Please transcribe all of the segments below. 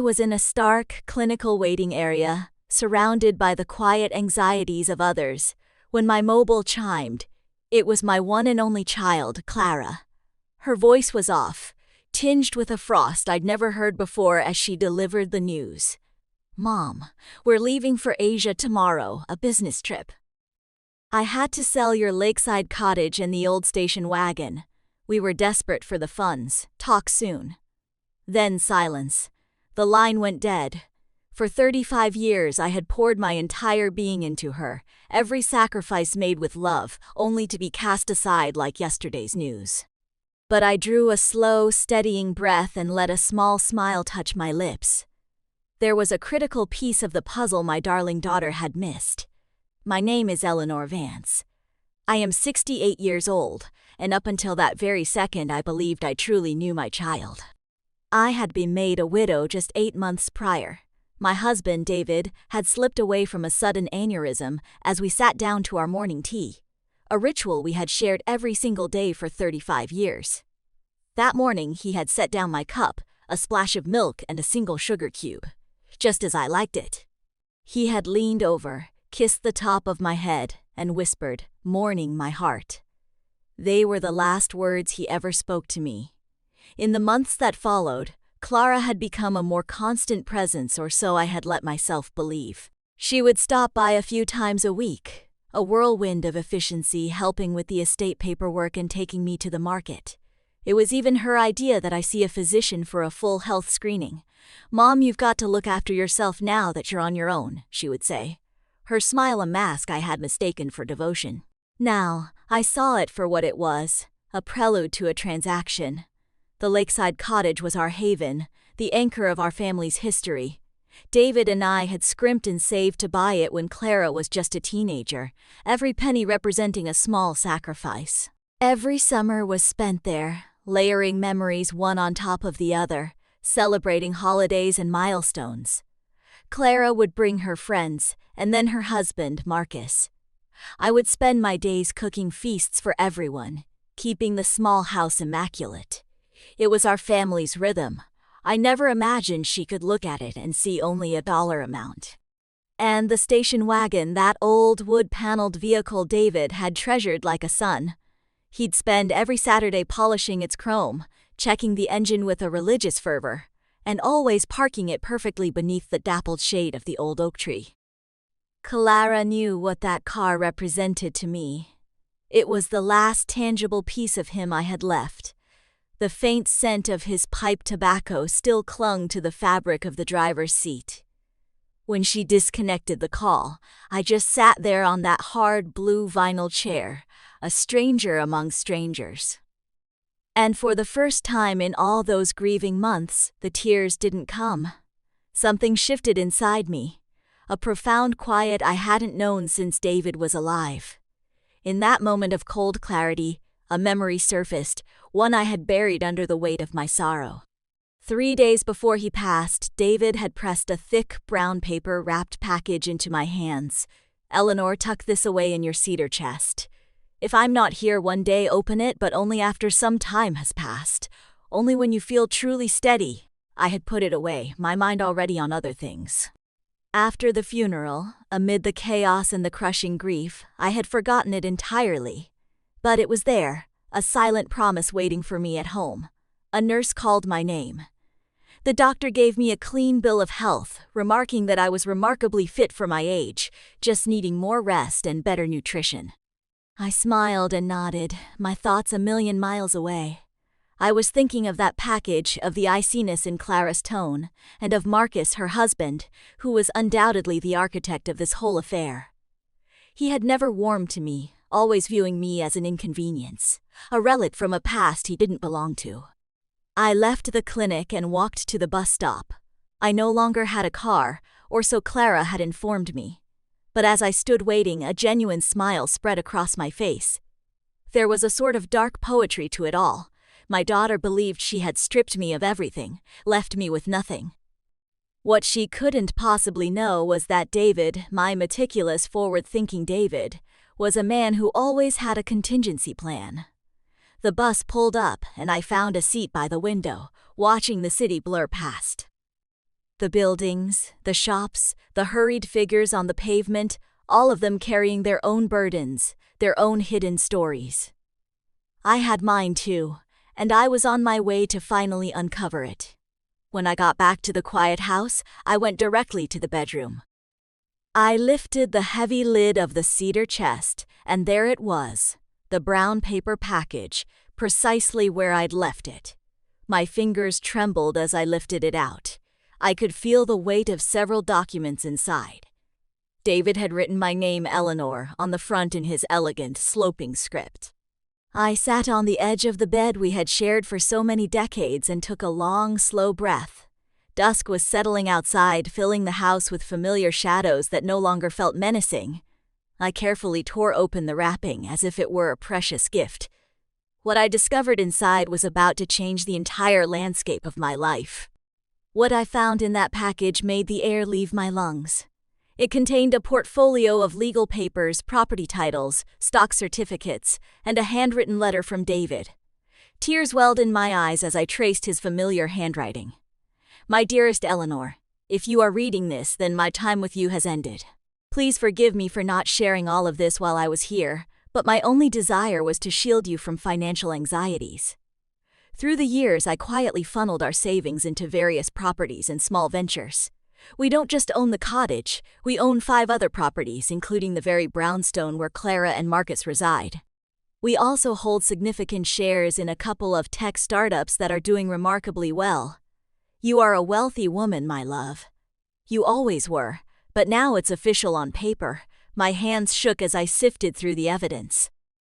was in a stark, clinical waiting area, surrounded by the quiet anxieties of others, when my mobile chimed. It was my one and only child, Clara. Her voice was off, tinged with a frost I'd never heard before as she delivered the news. "Mom, we're leaving for Asia tomorrow, a business trip. I had to sell your lakeside cottage and the old station wagon. We were desperate for the funds. Talk soon." Then silence. The line went dead. For 35 years I had poured my entire being into her, every sacrifice made with love, only to be cast aside like yesterday's news. But I drew a slow, steadying breath and let a small smile touch my lips. There was a critical piece of the puzzle my darling daughter had missed. My name is Eleanor Vance. I am 68 years old, and up until that very second I believed I truly knew my child. I had been made a widow just 8 months prior. My husband, David, had slipped away from a sudden aneurysm as we sat down to our morning tea, a ritual we had shared every single day for 35 years. That morning he had set down my cup, a splash of milk and a single sugar cube, just as I liked it. He had leaned over, kissed the top of my head, and whispered, "Mourning my heart." They were the last words he ever spoke to me. In the months that followed, Clara had become a more constant presence, or so I had let myself believe. She would stop by a few times a week, a whirlwind of efficiency, helping with the estate paperwork and taking me to the market. It was even her idea that I see a physician for a full health screening. "Mom, you've got to look after yourself now that you're on your own," she would say. Her smile a mask I had mistaken for devotion. Now, I saw it for what it was, a prelude to a transaction. The lakeside cottage was our haven, the anchor of our family's history. David and I had scrimped and saved to buy it when Clara was just a teenager, every penny representing a small sacrifice. Every summer was spent there, layering memories one on top of the other, celebrating holidays and milestones. Clara would bring her friends, and then her husband, Marcus. I would spend my days cooking feasts for everyone, keeping the small house immaculate. It was our family's rhythm. I never imagined she could look at it and see only a dollar amount. And the station wagon, that old wood-paneled vehicle David had treasured like a son. He'd spend every Saturday polishing its chrome, checking the engine with a religious fervor, and always parking it perfectly beneath the dappled shade of the old oak tree. Clara knew what that car represented to me. It was the last tangible piece of him I had left. The faint scent of his pipe tobacco still clung to the fabric of the driver's seat. When she disconnected the call, I just sat there on that hard blue vinyl chair, a stranger among strangers. And for the first time in all those grieving months, the tears didn't come. Something shifted inside me, a profound quiet I hadn't known since David was alive. In that moment of cold clarity, a memory surfaced, one I had buried under the weight of my sorrow. 3 days before he passed, David had pressed a thick, brown paper-wrapped package into my hands. "Eleanor, tuck this away in your cedar chest. If I'm not here one day, open it, but only after some time has passed. Only when you feel truly steady." I had put it away, my mind already on other things. After the funeral, amid the chaos and the crushing grief, I had forgotten it entirely. But it was there, a silent promise waiting for me at home. A nurse called my name. The doctor gave me a clean bill of health, remarking that I was remarkably fit for my age, just needing more rest and better nutrition. I smiled and nodded, my thoughts a million miles away. I was thinking of that package, of the iciness in Clara's tone, and of Marcus, her husband, who was undoubtedly the architect of this whole affair. He had never warmed to me, always viewing me as an inconvenience, a relic from a past he didn't belong to. I left the clinic and walked to the bus stop. I no longer had a car, or so Clara had informed me. But as I stood waiting, a genuine smile spread across my face. There was a sort of dark poetry to it all. My daughter believed she had stripped me of everything, left me with nothing. What she couldn't possibly know was that David, my meticulous, forward-thinking David, was a man who always had a contingency plan. The bus pulled up, and I found a seat by the window, watching the city blur past. The buildings, the shops, the hurried figures on the pavement, all of them carrying their own burdens, their own hidden stories. I had mine too, and I was on my way to finally uncover it. When I got back to the quiet house, I went directly to the bedroom. I lifted the heavy lid of the cedar chest, and there it was, the brown paper package, precisely where I'd left it. My fingers trembled as I lifted it out. I could feel the weight of several documents inside. David had written my name, Eleanor, on the front in his elegant, sloping script. I sat on the edge of the bed we had shared for so many decades and took a long, slow breath. Dusk was settling outside, filling the house with familiar shadows that no longer felt menacing. I carefully tore open the wrapping as if it were a precious gift. What I discovered inside was about to change the entire landscape of my life. What I found in that package made the air leave my lungs. It contained a portfolio of legal papers, property titles, stock certificates, and a handwritten letter from David. Tears welled in my eyes as I traced his familiar handwriting. My dearest Eleanor, if you are reading this, then my time with you has ended. Please forgive me for not sharing all of this while I was here, but my only desire was to shield you from financial anxieties. Through the years, I quietly funneled our savings into various properties and small ventures. We don't just own the cottage, we own 5 other properties, including the very brownstone where Clara and Marcus reside. We also hold significant shares in a couple of tech startups that are doing remarkably well. You are a wealthy woman, my love. You always were, but now it's official on paper. My hands shook as I sifted through the evidence.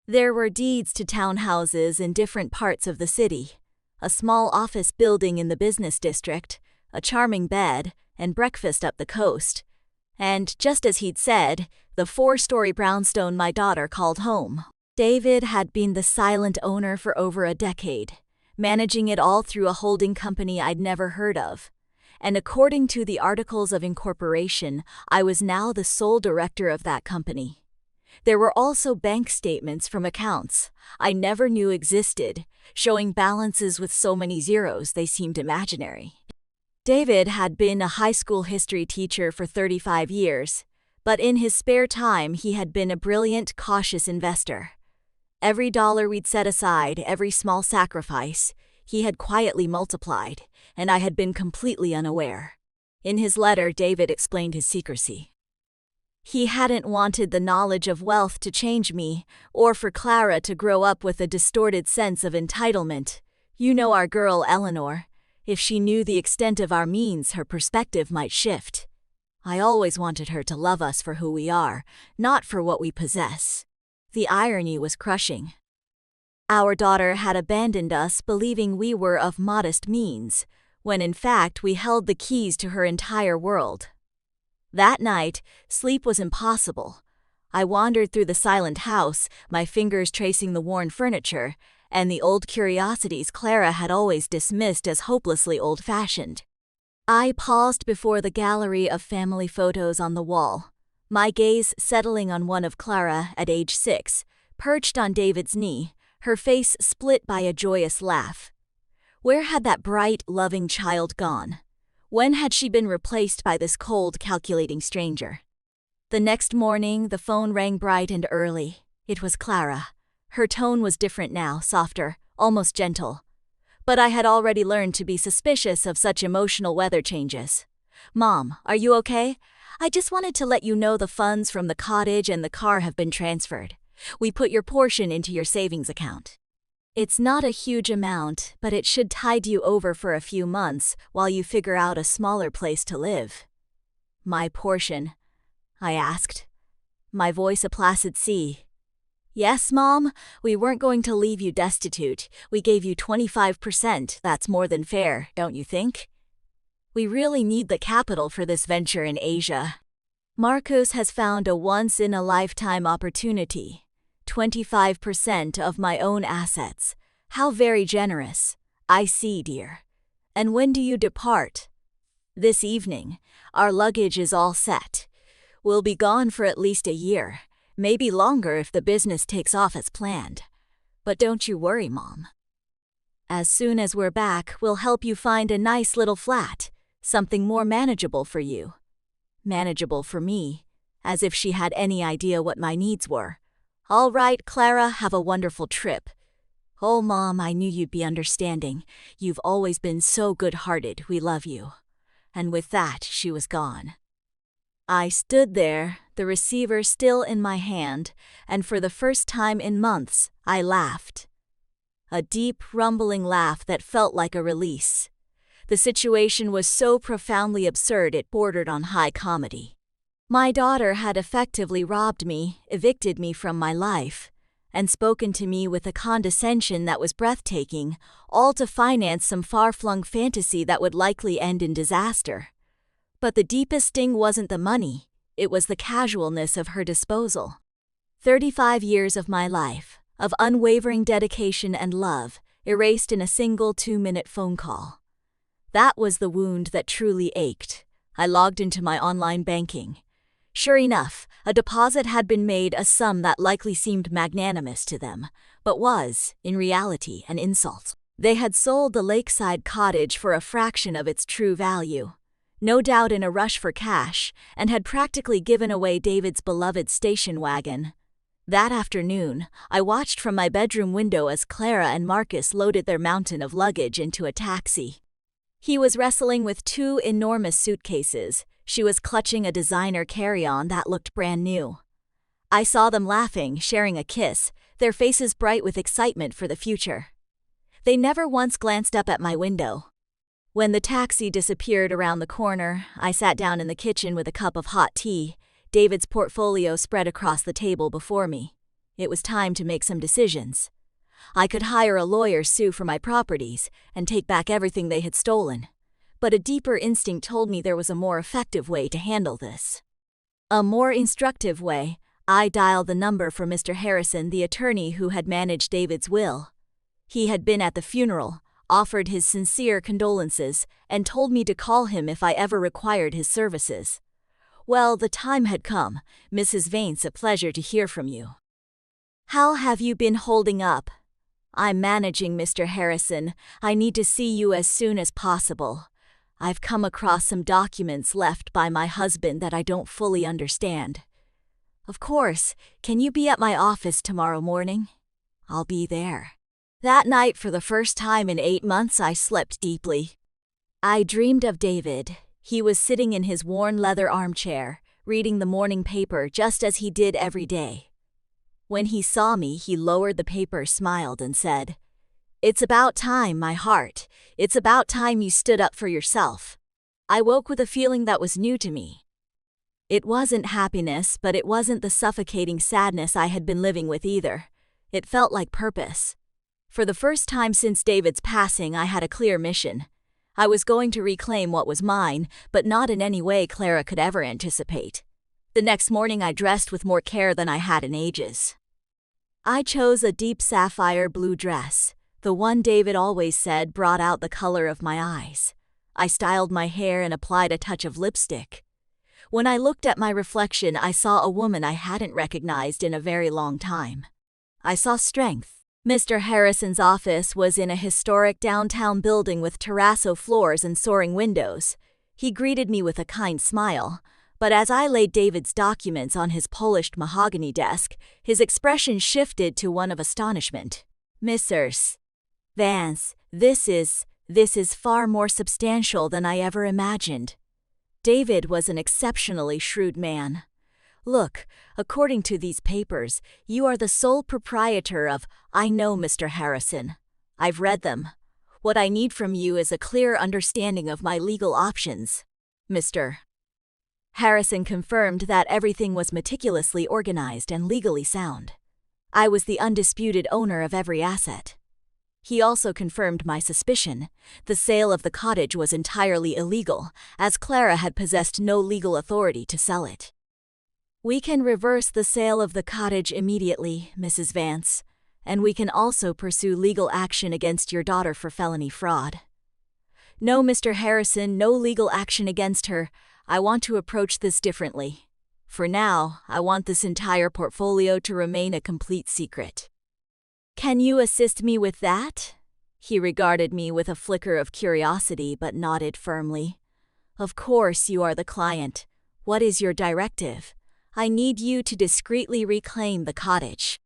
There were deeds to townhouses in different parts of the city, a small office building in the business district, a charming bed, and breakfast up the coast. And, just as he'd said, the 4-story brownstone my daughter called home. David had been the silent owner for over a decade, managing it all through a holding company I'd never heard of. And according to the articles of incorporation, I was now the sole director of that company. There were also bank statements from accounts I never knew existed, showing balances with so many zeros they seemed imaginary. David had been a high school history teacher for 35 years, but in his spare time he had been a brilliant, cautious investor. Every dollar we'd set aside, every small sacrifice, he had quietly multiplied, and I had been completely unaware. In his letter, David explained his secrecy. He hadn't wanted the knowledge of wealth to change me, or for Clara to grow up with a distorted sense of entitlement. You know our girl, Eleanor. If she knew the extent of our means, her perspective might shift. I always wanted her to love us for who we are, not for what we possess. The irony was crushing. Our daughter had abandoned us, believing we were of modest means, when in fact we held the keys to her entire world. That night, sleep was impossible. I wandered through the silent house, my fingers tracing the worn furniture, and the old curiosities Clara had always dismissed as hopelessly old-fashioned. I paused before the gallery of family photos on the wall, my gaze settling on one of Clara at age 6, perched on David's knee, her face split by a joyous laugh. Where had that bright, loving child gone? When had she been replaced by this cold, calculating stranger? The next morning, the phone rang bright and early. It was Clara. Her tone was different now, softer, almost gentle. But I had already learned to be suspicious of such emotional weather changes. Mom, are you okay? I just wanted to let you know the funds from the cottage and the car have been transferred. We put your portion into your savings account. It's not a huge amount, but it should tide you over for a few months while you figure out a smaller place to live. My portion? I asked, my voice a placid sea. Yes, Mom, we weren't going to leave you destitute. We gave you 25%. That's more than fair, don't you think? We really need the capital for this venture in Asia. Marcus has found a once-in-a-lifetime opportunity. 25% of my own assets. How very generous. I see, dear. And when do you depart? This evening. Our luggage is all set. We'll be gone for at least a year. Maybe longer if the business takes off as planned. But don't you worry, Mom. As soon as we're back, we'll help you find a nice little flat. Something more manageable for you. Manageable for me, as if she had any idea what my needs were. All right, Clara, have a wonderful trip. Oh, Mom, I knew you'd be understanding. You've always been so good-hearted. We love you. And with that, she was gone. I stood there, the receiver still in my hand, and for the first time in months, I laughed. A deep, rumbling laugh that felt like a release. The situation was so profoundly absurd it bordered on high comedy. My daughter had effectively robbed me, evicted me from my life, and spoken to me with a condescension that was breathtaking, all to finance some far-flung fantasy that would likely end in disaster. But the deepest sting wasn't the money, it was the casualness of her disposal. 35 years of my life, of unwavering dedication and love, erased in a single 2-minute phone call. That was the wound that truly ached. I logged into my online banking. Sure enough, a deposit had been made, a sum that likely seemed magnanimous to them, but was, in reality, an insult. They had sold the lakeside cottage for a fraction of its true value, no doubt in a rush for cash, and had practically given away David's beloved station wagon. That afternoon, I watched from my bedroom window as Clara and Marcus loaded their mountain of luggage into a taxi. He was wrestling with 2 enormous suitcases. She was clutching a designer carry-on that looked brand new. I saw them laughing, sharing a kiss, their faces bright with excitement for the future. They never once glanced up at my window. When the taxi disappeared around the corner, I sat down in the kitchen with a cup of hot tea, David's portfolio spread across the table before me. It was time to make some decisions. I could hire a lawyer, sue for my properties, and take back everything they had stolen. But a deeper instinct told me there was a more effective way to handle this. A more instructive way. I dialed the number for Mr. Harrison, the attorney who had managed David's will. He had been at the funeral, offered his sincere condolences, and told me to call him if I ever required his services. Well, the time had come. Mrs. Vance, a pleasure to hear from you. How have you been holding up? I'm managing, Mr. Harrison. I need to see you as soon as possible. I've come across some documents left by my husband that I don't fully understand. Of course, can you be at my office tomorrow morning? I'll be there. That night, for the first time in 8 months, I slept deeply. I dreamed of David. He was sitting in his worn leather armchair, reading the morning paper just as he did every day. When he saw me, he lowered the paper, smiled, and said, "It's about time, my heart. It's about time you stood up for yourself." I woke with a feeling that was new to me. It wasn't happiness, but it wasn't the suffocating sadness I had been living with either. It felt like purpose. For the first time since David's passing, I had a clear mission. I was going to reclaim what was mine, but not in any way Clara could ever anticipate. The next morning I dressed with more care than I had in ages. I chose a deep sapphire blue dress. The one David always said brought out the color of my eyes. I styled my hair and applied a touch of lipstick. When I looked at my reflection, I saw a woman I hadn't recognized in a very long time. I saw strength. Mr. Harrison's office was in a historic downtown building with terrazzo floors and soaring windows. He greeted me with a kind smile, but as I laid David's documents on his polished mahogany desk, his expression shifted to one of astonishment. "Mrs. Vance, this is far more substantial than I ever imagined." David was an exceptionally shrewd man. "Look, according to these papers, you are the sole proprietor of—" "I know, Mr. Harrison. I've read them. What I need from you is a clear understanding of my legal options." Mr. Harrison confirmed that everything was meticulously organized and legally sound. I was the undisputed owner of every asset. He also confirmed my suspicion. The sale of the cottage was entirely illegal, as Clara had possessed no legal authority to sell it. "We can reverse the sale of the cottage immediately, Mrs. Vance, and we can also pursue legal action against your daughter for felony fraud." "No, Mr. Harrison, no legal action against her. I want to approach this differently. For now, I want this entire portfolio to remain a complete secret." "Can you assist me with that?" He regarded me with a flicker of curiosity but nodded firmly. Of course you are the client. What is your directive? I need you to discreetly reclaim the cottage.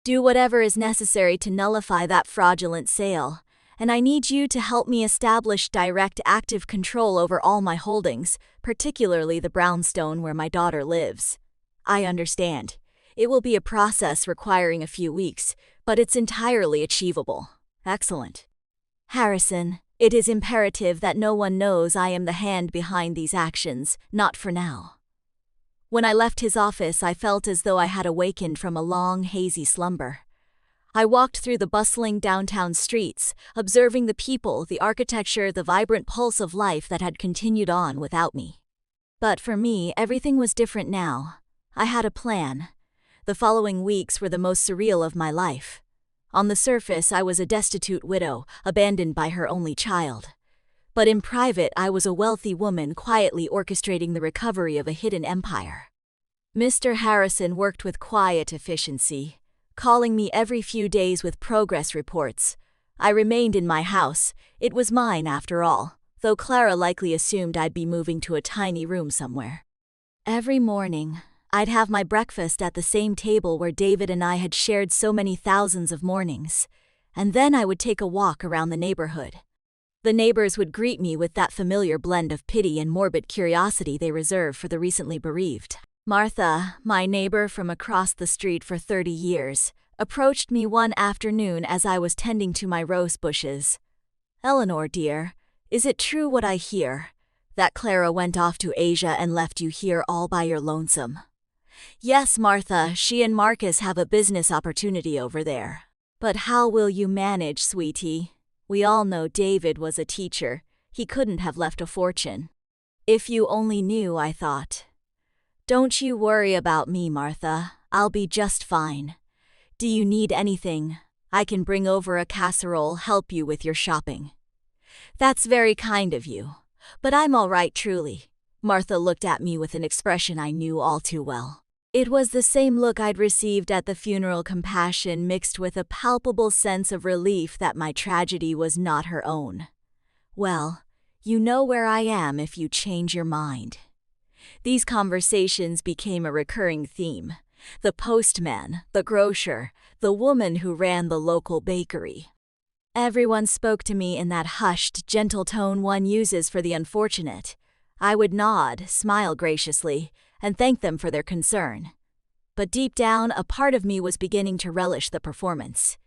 Do whatever is necessary to nullify that fraudulent sale, and I need you to help me establish direct active control over all my holdings, particularly the brownstone where my daughter lives. I understand. It will be a process requiring a few weeks, but it's entirely achievable. Excellent. Harrison, it is imperative that no one knows I am the hand behind these actions, not for now. When I left his office, I felt as though I had awakened from a long, hazy slumber. I walked through the bustling downtown streets, observing the people, the architecture, the vibrant pulse of life that had continued on without me. But for me, everything was different now. I had a plan. The following weeks were the most surreal of my life. On the surface, I was a destitute widow, abandoned by her only child. But in private, I was a wealthy woman quietly orchestrating the recovery of a hidden empire. Mr. Harrison worked with quiet efficiency, calling me every few days with progress reports. I remained in my house. It was mine after all, though Clara likely assumed I'd be moving to a tiny room somewhere. Every morning, I'd have my breakfast at the same table where David and I had shared so many thousands of mornings, and then I would take a walk around the neighborhood. The neighbors would greet me with that familiar blend of pity and morbid curiosity they reserve for the recently bereaved. Martha, my neighbor from across the street for 30 years, approached me one afternoon as I was tending to my rose bushes. "Eleanor, dear, is it true what I hear, that Clara went off to Asia and left you here all by your lonesome?" "Yes, Martha, she and Marcus have a business opportunity over there. But how will you manage, sweetie? We all know David was a teacher. He couldn't have left a fortune." If you only knew, I thought. "Don't you worry about me, Martha. I'll be just fine. Do you need anything? I can bring over a casserole, help you with your shopping." "That's very kind of you. But I'm all right, truly." Martha looked at me with an expression I knew all too well. It was the same look I'd received at the funeral, compassion mixed with a palpable sense of relief that my tragedy was not her own. "Well, you know where I am if you change your mind." These conversations became a recurring theme. The postman, the grocer, the woman who ran the local bakery. Everyone spoke to me in that hushed, gentle tone one uses for the unfortunate. I would nod, smile graciously, and thank them for their concern. But deep down, a part of me was beginning to relish the performance.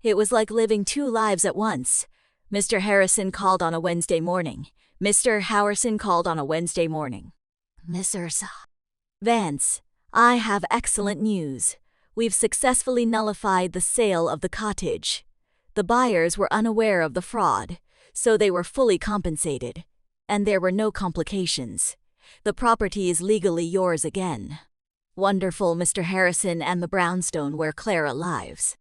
It was like living two lives at once. Mr. Harrison called on a Wednesday morning. Mr. Harrison called on a Wednesday morning. Mr. Vance, I have excellent news. We've successfully nullified the sale of the cottage. The buyers were unaware of the fraud, so they were fully compensated. And there were no complications. The property is legally yours again. Wonderful, Mr. Harrison, and the brownstone where Clara lives.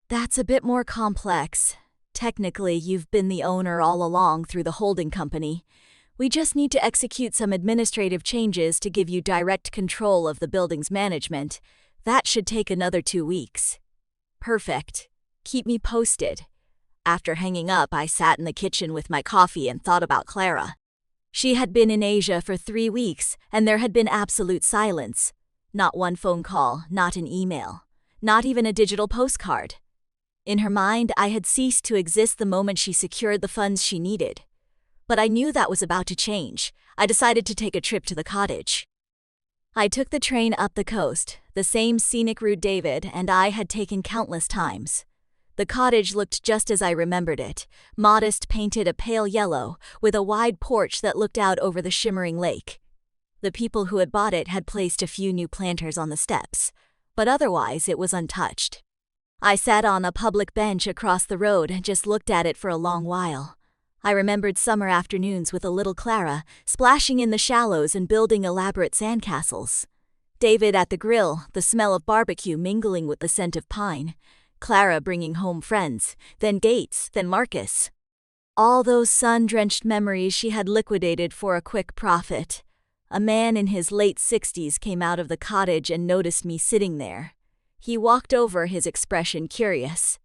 That's a bit more complex. Technically, you've been the owner all along through the holding company. We just need to execute some administrative changes to give you direct control of the building's management. That should take another 2 weeks. Perfect. Keep me posted. After hanging up, I sat in the kitchen with my coffee and thought about Clara. She had been in Asia for 3 weeks, and there had been absolute silence. Not one phone call, not an email, not even a digital postcard. In her mind, I had ceased to exist the moment she secured the funds she needed. But I knew that was about to change. I decided to take a trip to the cottage. I took the train up the coast, the same scenic route David and I had taken countless times. The cottage looked just as I remembered it, modest, painted a pale yellow, with a wide porch that looked out over the shimmering lake. The people who had bought it had placed a few new planters on the steps, but otherwise it was untouched. I sat on a public bench across the road and just looked at it for a long while. I remembered summer afternoons with a little Clara, splashing in the shallows and building elaborate sandcastles. David at the grill, the smell of barbecue mingling with the scent of pine. Clara bringing home friends, then Gates, then Marcus. All those sun-drenched memories she had liquidated for a quick profit. A man in his late 60s came out of the cottage and noticed me sitting there. He walked over, his expression curious.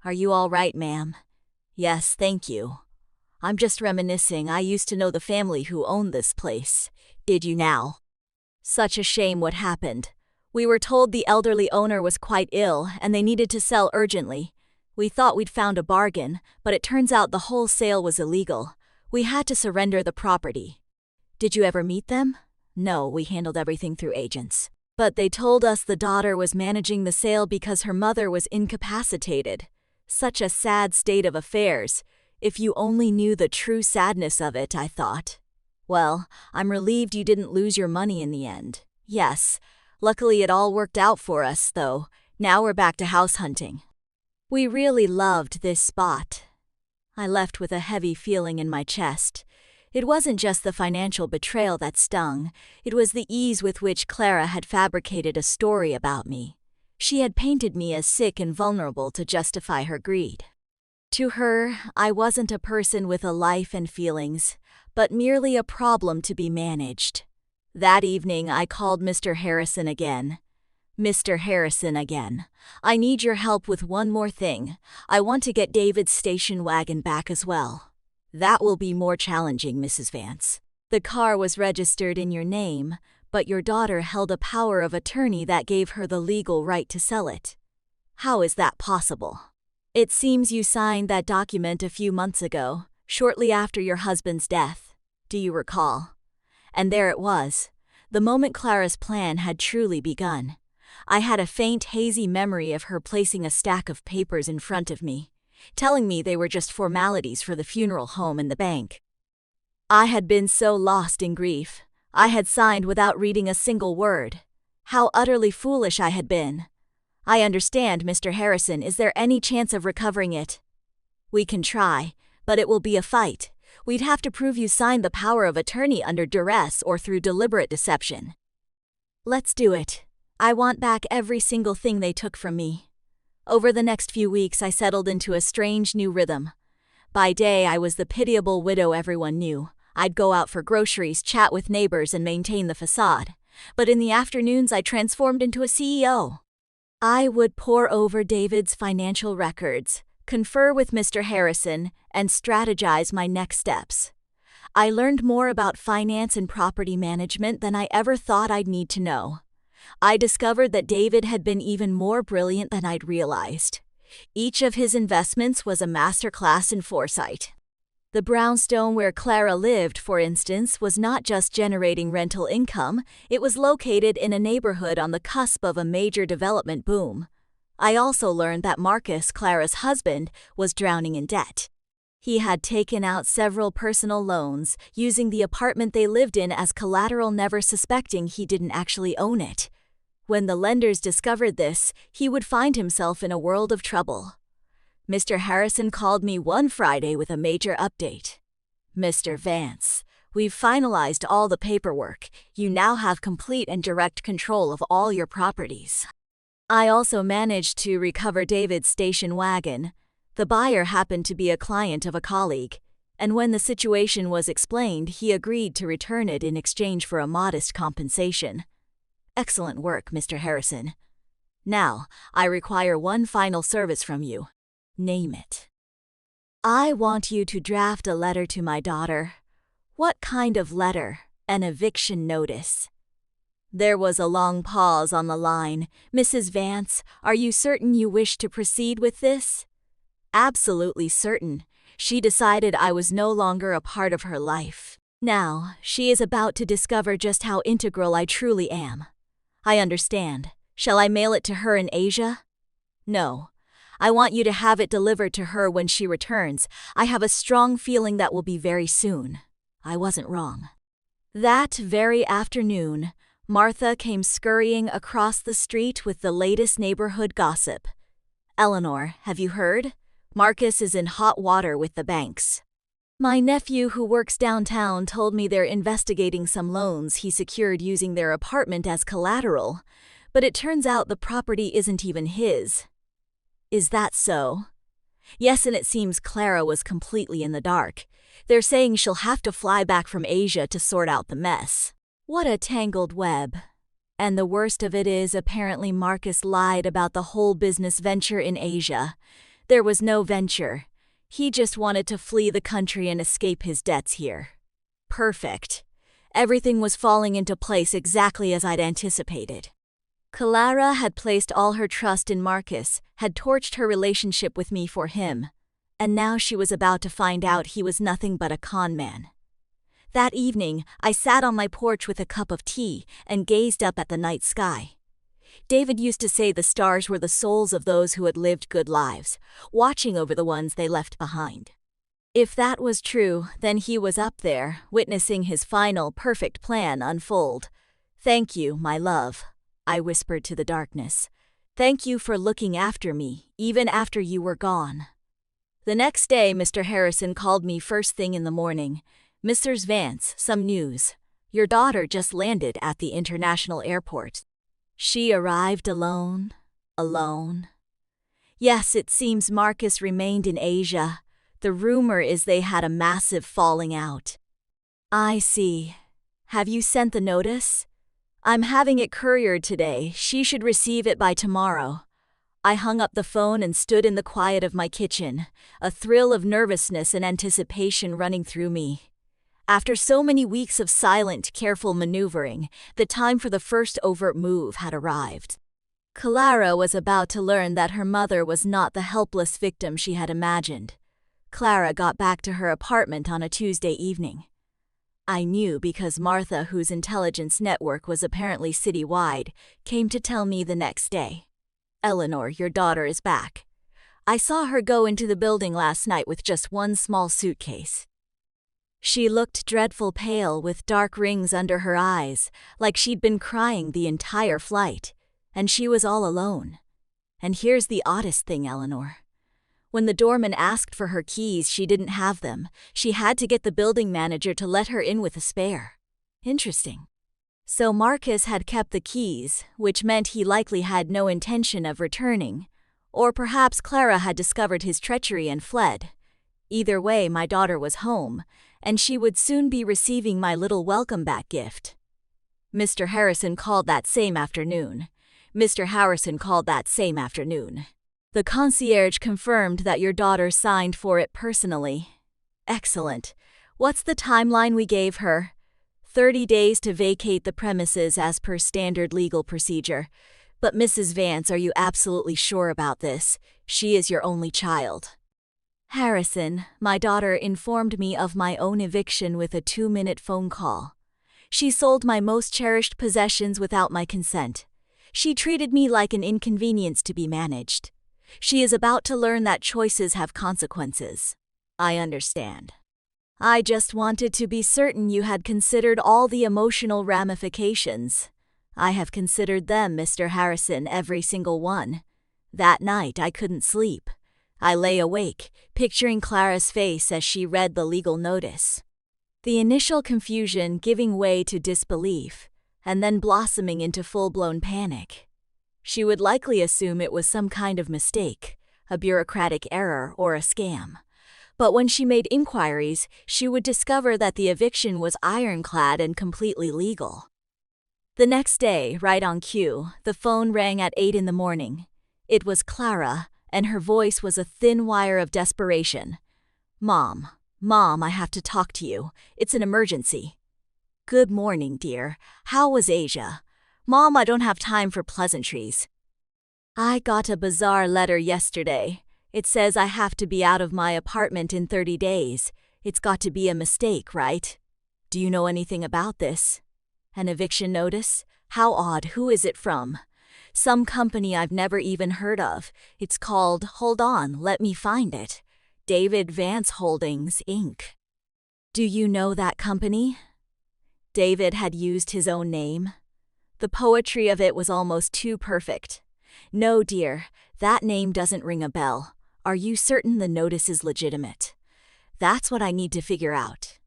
"Are you all right, ma'am?" "Yes, thank you." I'm just reminiscing. I used to know the family who owned this place. Did you now? Such a shame what happened. We were told the elderly owner was quite ill and they needed to sell urgently. We thought we'd found a bargain, but it turns out the whole sale was illegal. We had to surrender the property. Did you ever meet them? No, we handled everything through agents. But they told us the daughter was managing the sale because her mother was incapacitated. Such a sad state of affairs. If you only knew the true sadness of it, I thought. Well, I'm relieved you didn't lose your money in the end. Yes, luckily it all worked out for us, though. Now we're back to house hunting. We really loved this spot. I left with a heavy feeling in my chest. It wasn't just the financial betrayal that stung, it was the ease with which Clara had fabricated a story about me. She had painted me as sick and vulnerable to justify her greed. To her, I wasn't a person with a life and feelings, but merely a problem to be managed. That evening, I called Mr. Harrison again. Mr. Harrison again. I need your help with one more thing. I want to get David's station wagon back as well. That will be more challenging, Mrs. Vance. The car was registered in your name, but your daughter held a power of attorney that gave her the legal right to sell it. How is that possible? It seems you signed that document a few months ago, shortly after your husband's death. Do you recall? And there it was. The moment Clara's plan had truly begun. I had a faint, hazy memory of her placing a stack of papers in front of me, telling me they were just formalities for the funeral home and the bank. I had been so lost in grief. I had signed without reading a single word. How utterly foolish I had been. I understand, Mr. Harrison. Is there any chance of recovering it? We can try, but it will be a fight. We'd have to prove you signed the power of attorney under duress or through deliberate deception. Let's do it. I want back every single thing they took from me. Over the next few weeks, I settled into a strange new rhythm. By day, I was the pitiable widow everyone knew. I'd go out for groceries, chat with neighbors, and maintain the facade. But in the afternoons, I transformed into a CEO. I would pore over David's financial records, confer with Mr. Harrison, and strategize my next steps. I learned more about finance and property management than I ever thought I'd need to know. I discovered that David had been even more brilliant than I'd realized. Each of his investments was a masterclass in foresight. The brownstone where Clara lived, for instance, was not just generating rental income, it was located in a neighborhood on the cusp of a major development boom. I also learned that Marcus, Clara's husband, was drowning in debt. He had taken out several personal loans, using the apartment they lived in as collateral, never suspecting he didn't actually own it. When the lenders discovered this, he would find himself in a world of trouble. Mr. Harrison called me one Friday with a major update. Mr. Vance, we've finalized all the paperwork. You now have complete and direct control of all your properties. I also managed to recover David's station wagon. The buyer happened to be a client of a colleague, and when the situation was explained, he agreed to return it in exchange for a modest compensation. Excellent work, Mr. Harrison. Now, I require one final service from you. Name it. I want you to draft a letter to my daughter. What kind of letter? An eviction notice. There was a long pause on the line. Mrs. Vance, are you certain you wish to proceed with this? Absolutely certain. She decided I was no longer a part of her life. Now, she is about to discover just how integral I truly am. I understand. Shall I mail it to her in Asia? No. I want you to have it delivered to her when she returns. I have a strong feeling that will be very soon. I wasn't wrong. That very afternoon, Martha came scurrying across the street with the latest neighborhood gossip. Eleanor, have you heard? Marcus is in hot water with the banks. My nephew who works downtown told me they're investigating some loans he secured using their apartment as collateral, but it turns out the property isn't even his. Is that so? Yes, and it seems Clara was completely in the dark. They're saying she'll have to fly back from Asia to sort out the mess. What a tangled web. And the worst of it is, apparently Marcus lied about the whole business venture in Asia. There was no venture. He just wanted to flee the country and escape his debts here. Perfect. Everything was falling into place exactly as I'd anticipated. Clara had placed all her trust in Marcus, had torched her relationship with me for him, and now she was about to find out he was nothing but a con man. That evening, I sat on my porch with a cup of tea and gazed up at the night sky. David used to say the stars were the souls of those who had lived good lives, watching over the ones they left behind. If that was true, then he was up there, witnessing his final, perfect plan unfold. "Thank you, my love," I whispered to the darkness. "Thank you for looking after me, even after you were gone." The next day, Mr. Harrison called me first thing in the morning. "Mrs. Vance, some news. Your daughter just landed at the international airport." She arrived alone. Alone. Yes, it seems Marcus remained in Asia. The rumor is they had a massive falling out. I see. Have you sent the notice? I'm having it couriered today. She should receive it by tomorrow. I hung up the phone and stood in the quiet of my kitchen, a thrill of nervousness and anticipation running through me. After so many weeks of silent, careful maneuvering, the time for the first overt move had arrived. Clara was about to learn that her mother was not the helpless victim she had imagined. Clara got back to her apartment on a Tuesday evening. I knew because Martha, whose intelligence network was apparently citywide, came to tell me the next day. "Eleanor, your daughter is back. I saw her go into the building last night with just one small suitcase." She looked dreadful pale with dark rings under her eyes, like she'd been crying the entire flight, and she was all alone. And here's the oddest thing, Eleanor. When the doorman asked for her keys, she didn't have them. She had to get the building manager to let her in with a spare. Interesting. So Marcus had kept the keys, which meant he likely had no intention of returning. Or perhaps Clara had discovered his treachery and fled. Either way, my daughter was home, and she would soon be receiving my little welcome-back gift. Mr. Harrison called that same afternoon. The concierge confirmed that your daughter signed for it personally. Excellent. What's the timeline we gave her? 30 days to vacate the premises as per standard legal procedure. But Mrs. Vance, are you absolutely sure about this? She is your only child. Harrison, my daughter informed me of my own eviction with a 2-minute phone call. She sold my most cherished possessions without my consent. She treated me like an inconvenience to be managed. She is about to learn that choices have consequences. I understand. I just wanted to be certain you had considered all the emotional ramifications. I have considered them, Mr. Harrison, every single one. That night I couldn't sleep. I lay awake, picturing Clara's face as she read the legal notice. The initial confusion giving way to disbelief, and then blossoming into full-blown panic. She would likely assume it was some kind of mistake, a bureaucratic error, or a scam. But when she made inquiries, she would discover that the eviction was ironclad and completely legal. The next day, right on cue, the phone rang at 8 in the morning. It was Clara, and her voice was a thin wire of desperation. Mom, I have to talk to you. It's an emergency." "Good morning, dear. How was Asia?" "Mom, I don't have time for pleasantries." "I got a bizarre letter yesterday. It says I have to be out of my apartment in 30 days. It's got to be a mistake, right? Do you know anything about this?" "An eviction notice? How odd. Who is it from?" "Some company I've never even heard of. It's called, hold on, let me find it. David Vance Holdings, Inc." "Do you know that company?" David had used his own name. The poetry of it was almost too perfect. "No, dear, that name doesn't ring a bell. Are you certain the notice is legitimate?" "That's what I need to figure out."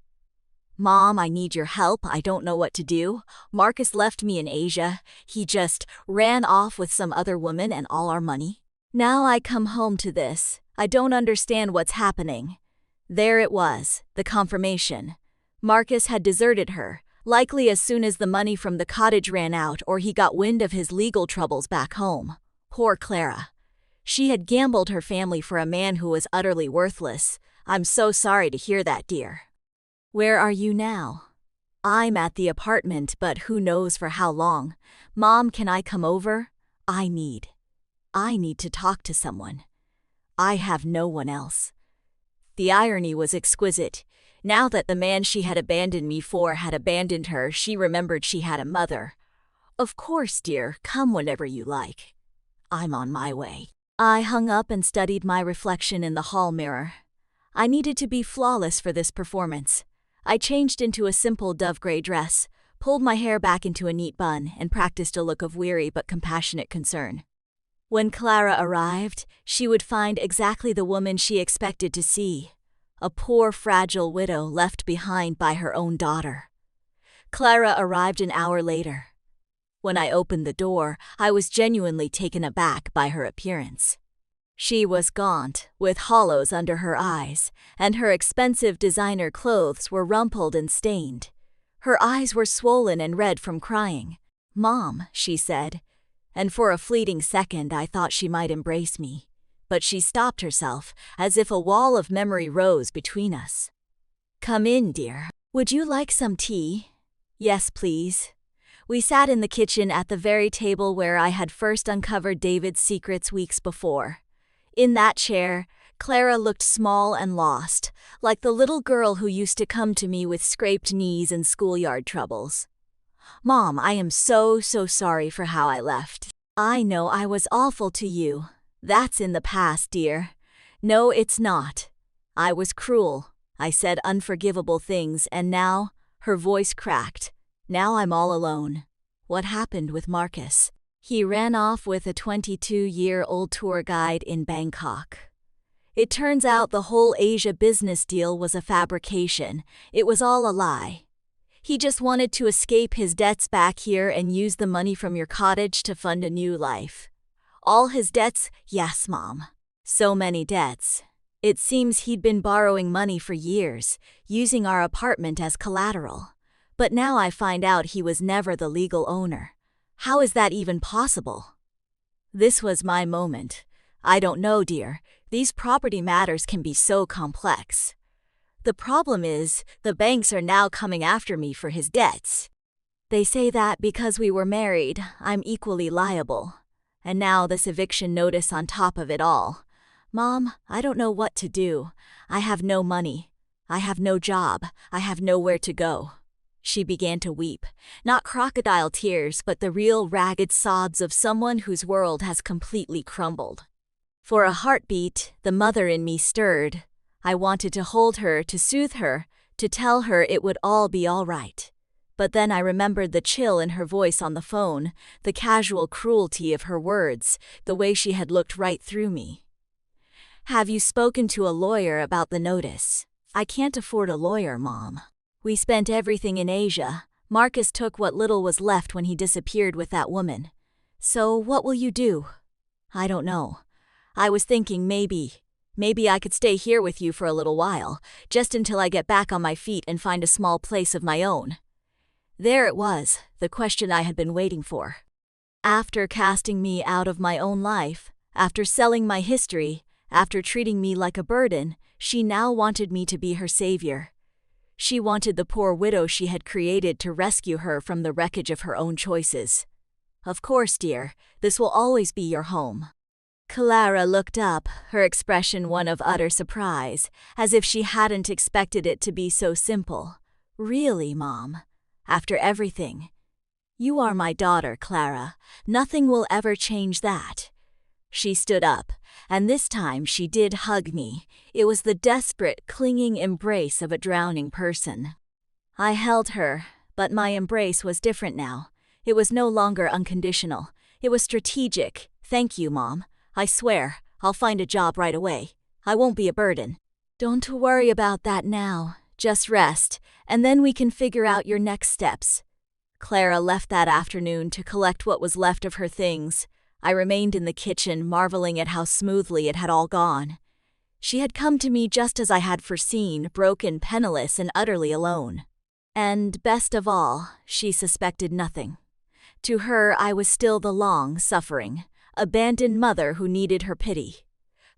"Mom, I need your help. I don't know what to do. Marcus left me in Asia. He just ran off with some other woman and all our money. Now I come home to this. I don't understand what's happening." There it was, the confirmation. Marcus had deserted her, likely as soon as the money from the cottage ran out or he got wind of his legal troubles back home. Poor Clara. She had gambled her family for a man who was utterly worthless. I'm so sorry to hear that, dear. Where are you now? I'm at the apartment, but who knows for how long. Mom, can I come over? I need to talk to someone. I have no one else. The irony was exquisite. Now that the man she had abandoned me for had abandoned her, she remembered she had a mother. Of course, dear, come whenever you like. I'm on my way. I hung up and studied my reflection in the hall mirror. I needed to be flawless for this performance. I changed into a simple dove-gray dress, pulled my hair back into a neat bun, and practiced a look of weary but compassionate concern. When Clara arrived, she would find exactly the woman she expected to see, a poor, fragile widow left behind by her own daughter. Clara arrived an hour later. When I opened the door, I was genuinely taken aback by her appearance. She was gaunt, with hollows under her eyes, and her expensive designer clothes were rumpled and stained. Her eyes were swollen and red from crying. "Mom," she said, and for a fleeting second I thought she might embrace me. But she stopped herself, as if a wall of memory rose between us. "Come in, dear. Would you like some tea?" "Yes, please." We sat in the kitchen at the very table where I had first uncovered David's secrets weeks before. In that chair, Clara looked small and lost, like the little girl who used to come to me with scraped knees and schoolyard troubles. "Mom, I am so sorry for how I left. I know I was awful to you. That's in the past, dear." "No, it's not. I was cruel. I said unforgivable things, and now," her voice cracked, "now I'm all alone." "What happened with Marcus?" "He ran off with a 22-year-old tour guide in Bangkok. It turns out the whole Asia business deal was a fabrication. It was all a lie. He just wanted to escape his debts back here and use the money from your cottage to fund a new life." "All his debts?" "Yes, Mom. So many debts. It seems he'd been borrowing money for years, using our apartment as collateral. But now I find out he was never the legal owner. How is that even possible?" This was my moment. "I don't know, dear. These property matters can be so complex. The problem is, the banks are now coming after me for his debts. They say that because we were married, I'm equally liable. And now this eviction notice on top of it all. Mom, I don't know what to do. I have no money. I have no job. I have nowhere to go." She began to weep, not crocodile tears, but the real ragged sobs of someone whose world has completely crumbled. For a heartbeat, the mother in me stirred. I wanted to hold her, to soothe her, to tell her it would all be all right. But then I remembered the chill in her voice on the phone, the casual cruelty of her words, the way she had looked right through me. "Have you spoken to a lawyer about the notice?" "I can't afford a lawyer, Mom. We spent everything in Asia. Marcus took what little was left when he disappeared with that woman. So what will you do?" "I don't know. I was thinking maybe I could stay here with you for a little while, just until I get back on my feet and find a small place of my own." There it was, the question I had been waiting for. After casting me out of my own life, after selling my history, after treating me like a burden, she now wanted me to be her savior. She wanted the poor widow she had created to rescue her from the wreckage of her own choices. "Of course, dear, this will always be your home." Clara looked up, her expression one of utter surprise, as if she hadn't expected it to be so simple. "Really, Mom? After everything?" "You are my daughter, Clara. Nothing will ever change that." She stood up, and this time she did hug me. It was the desperate, clinging embrace of a drowning person. I held her, but my embrace was different now. It was no longer unconditional. It was strategic. "Thank you, Mom. I swear, I'll find a job right away. I won't be a burden." "Don't worry about that now. Just rest, and then we can figure out your next steps." Clara left that afternoon to collect what was left of her things. I remained in the kitchen, marveling at how smoothly it had all gone. She had come to me just as I had foreseen, broken, penniless, and utterly alone. And, best of all, she suspected nothing. To her, I was still the long-suffering, abandoned mother who needed her pity.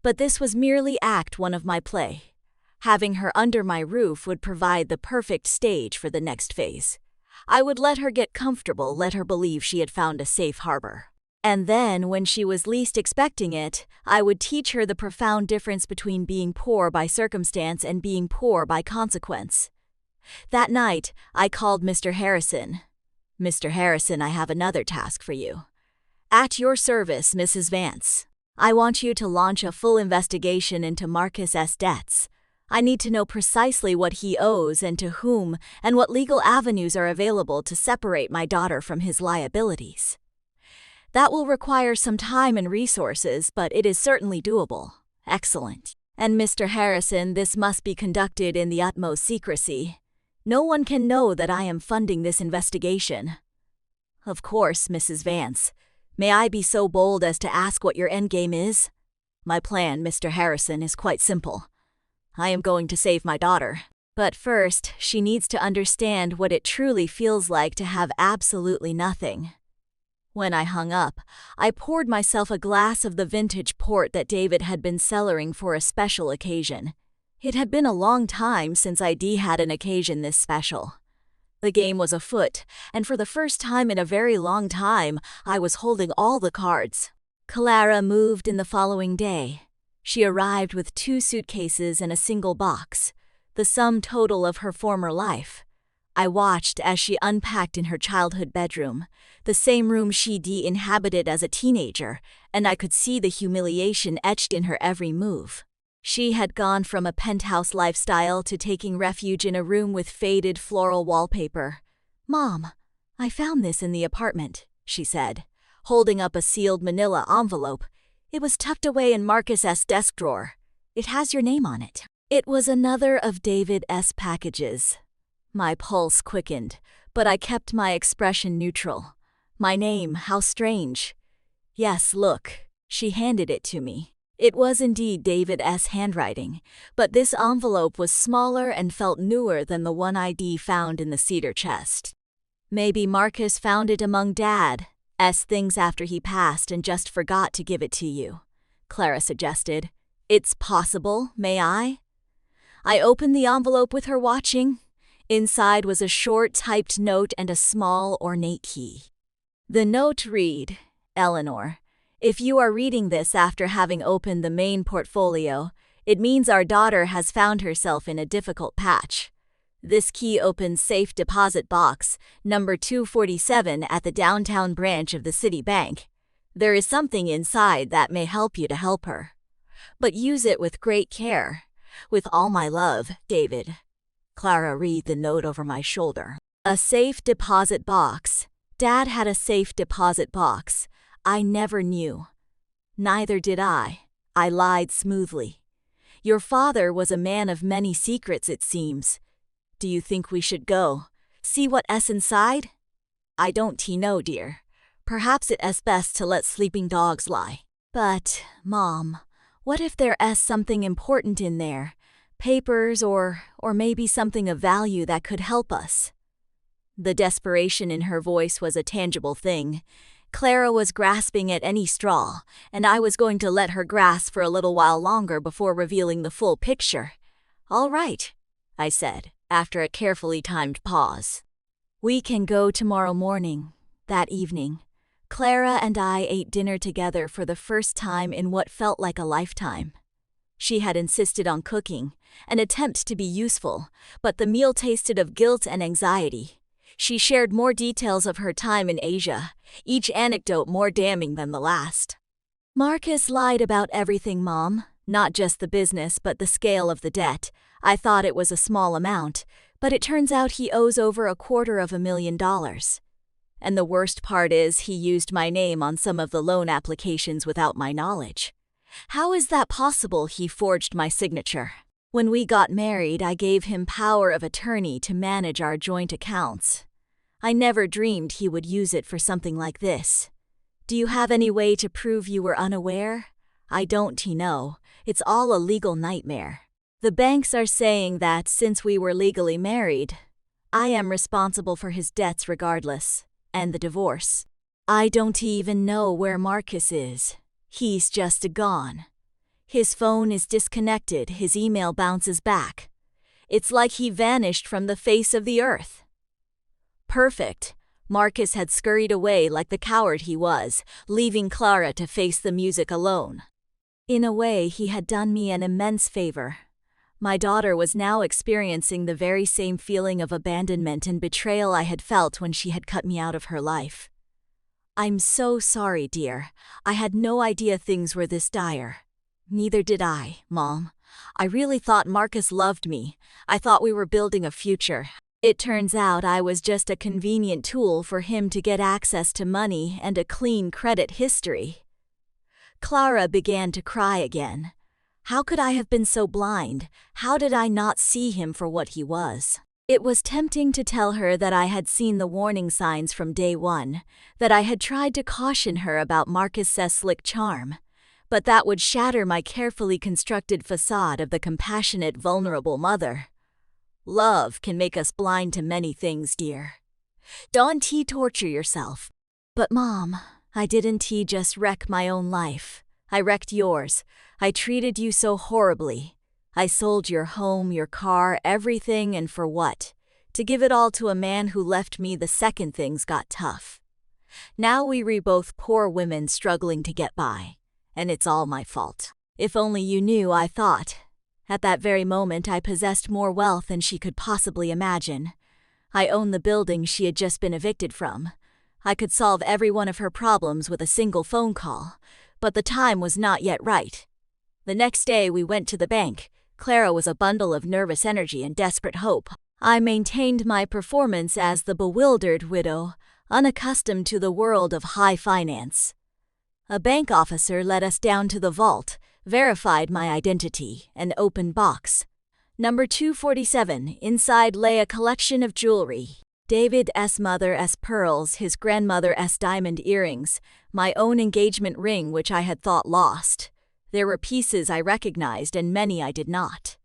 But this was merely act one of my play. Having her under my roof would provide the perfect stage for the next phase. I would let her get comfortable, let her believe she had found a safe harbor. And then, when she was least expecting it, I would teach her the profound difference between being poor by circumstance and being poor by consequence. That night, I called Mr. Harrison. "Mr. Harrison, I have another task for you." "At your service, Mrs. Vance. I want you to launch a full investigation into Marcus's debts. I need to know precisely what he owes and to whom, and what legal avenues are available to separate my daughter from his liabilities. That will require some time and resources, but it is certainly doable." "Excellent. And Mr. Harrison, this must be conducted in the utmost secrecy. No one can know that I am funding this investigation." "Of course, Mrs. Vance. May I be so bold as to ask what your endgame is?" "My plan, Mr. Harrison, is quite simple. I am going to save my daughter. But first, she needs to understand what it truly feels like to have absolutely nothing." When I hung up, I poured myself a glass of the vintage port that David had been cellaring for a special occasion. It had been a long time since I'd had an occasion this special. The game was afoot, and for the first time in a very long time, I was holding all the cards. Clara moved in the following day. She arrived with 2 suitcases and a single box, the sum total of her former life. I watched as she unpacked in her childhood bedroom, the same room she'd inhabited as a teenager, and I could see the humiliation etched in her every move. She had gone from a penthouse lifestyle to taking refuge in a room with faded floral wallpaper. "Mom, I found this in the apartment," she said, holding up a sealed manila envelope. "It was tucked away in Marcus's desk drawer. It has your name on it." It was another of David's packages. My pulse quickened, but I kept my expression neutral. "My name, how strange." "Yes, look." She handed it to me. It was indeed David's handwriting, but this envelope was smaller and felt newer than the one I'd found in the cedar chest. "Maybe Marcus found it among Dad's things after he passed and just forgot to give it to you," Clara suggested. "It's possible, may I?" I opened the envelope with her watching. Inside was a short typed note and a small ornate key. The note read, "Eleanor, if you are reading this after having opened the main portfolio, it means our daughter has found herself in a difficult patch. This key opens safe deposit box, number 247 at the downtown branch of the City Bank. There is something inside that may help you to help her. But use it with great care. With all my love, David." Clara read the note over my shoulder. A safe deposit box. Dad had a safe deposit box. I never knew. Neither did I. I lied smoothly. "Your father was a man of many secrets, it seems. Do you think we should go? See what's inside?" "I don't know, dear. Perhaps it's best to let sleeping dogs lie." "But, Mom, what if there's something important in there? Papers or maybe something of value that could help us." The desperation in her voice was a tangible thing. Clara was grasping at any straw, and I was going to let her grasp for a little while longer before revealing the full picture. "All right," I said, after a carefully timed pause. "We can go tomorrow morning." That evening, Clara and I ate dinner together for the first time in what felt like a lifetime. She had insisted on cooking, an attempt to be useful, but the meal tasted of guilt and anxiety. She shared more details of her time in Asia, each anecdote more damning than the last. "Marcus lied about everything, Mom. Not just the business, but the scale of the debt. I thought it was a small amount, but it turns out he owes over $250,000. And the worst part is he used my name on some of the loan applications without my knowledge. How is that possible? He forged my signature. When we got married, I gave him power of attorney to manage our joint accounts. I never dreamed he would use it for something like this. Do you have any way to prove you were unaware? I don't know. It's all a legal nightmare. The banks are saying that since we were legally married, I am responsible for his debts regardless, and the divorce. I don't even know where Marcus is. He's just gone. His phone is disconnected, his email bounces back. It's like he vanished from the face of the earth. Perfect. Marcus had scurried away like the coward he was, leaving Clara to face the music alone. In a way, he had done me an immense favor. My daughter was now experiencing the very same feeling of abandonment and betrayal I had felt when she had cut me out of her life. I'm so sorry, dear. I had no idea things were this dire. Neither did I, Mom. I really thought Marcus loved me. I thought we were building a future. It turns out I was just a convenient tool for him to get access to money and a clean credit history. Clara began to cry again. How could I have been so blind? How did I not see him for what he was? It was tempting to tell her that I had seen the warning signs from day one, that I had tried to caution her about Marcus's slick charm, but that would shatter my carefully constructed facade of the compassionate, vulnerable mother. Love can make us blind to many things, dear. Don't torture yourself. But Mom, I didn't just wreck my own life. I wrecked yours. I treated you so horribly. I sold your home, your car, everything, and for what? To give it all to a man who left me the second things got tough. Now we're both poor women struggling to get by. And it's all my fault. If only you knew, I thought. At that very moment, I possessed more wealth than she could possibly imagine. I owned the building she had just been evicted from. I could solve every one of her problems with a single phone call, but the time was not yet right. The next day we went to the bank. Clara was a bundle of nervous energy and desperate hope. I maintained my performance as the bewildered widow, unaccustomed to the world of high finance. A bank officer led us down to the vault, verified my identity, an open box. Number 247, inside lay a collection of jewelry. David's mother's pearls, his grandmother's diamond earrings, my own engagement ring which I had thought lost. There were pieces I recognized and many I did not.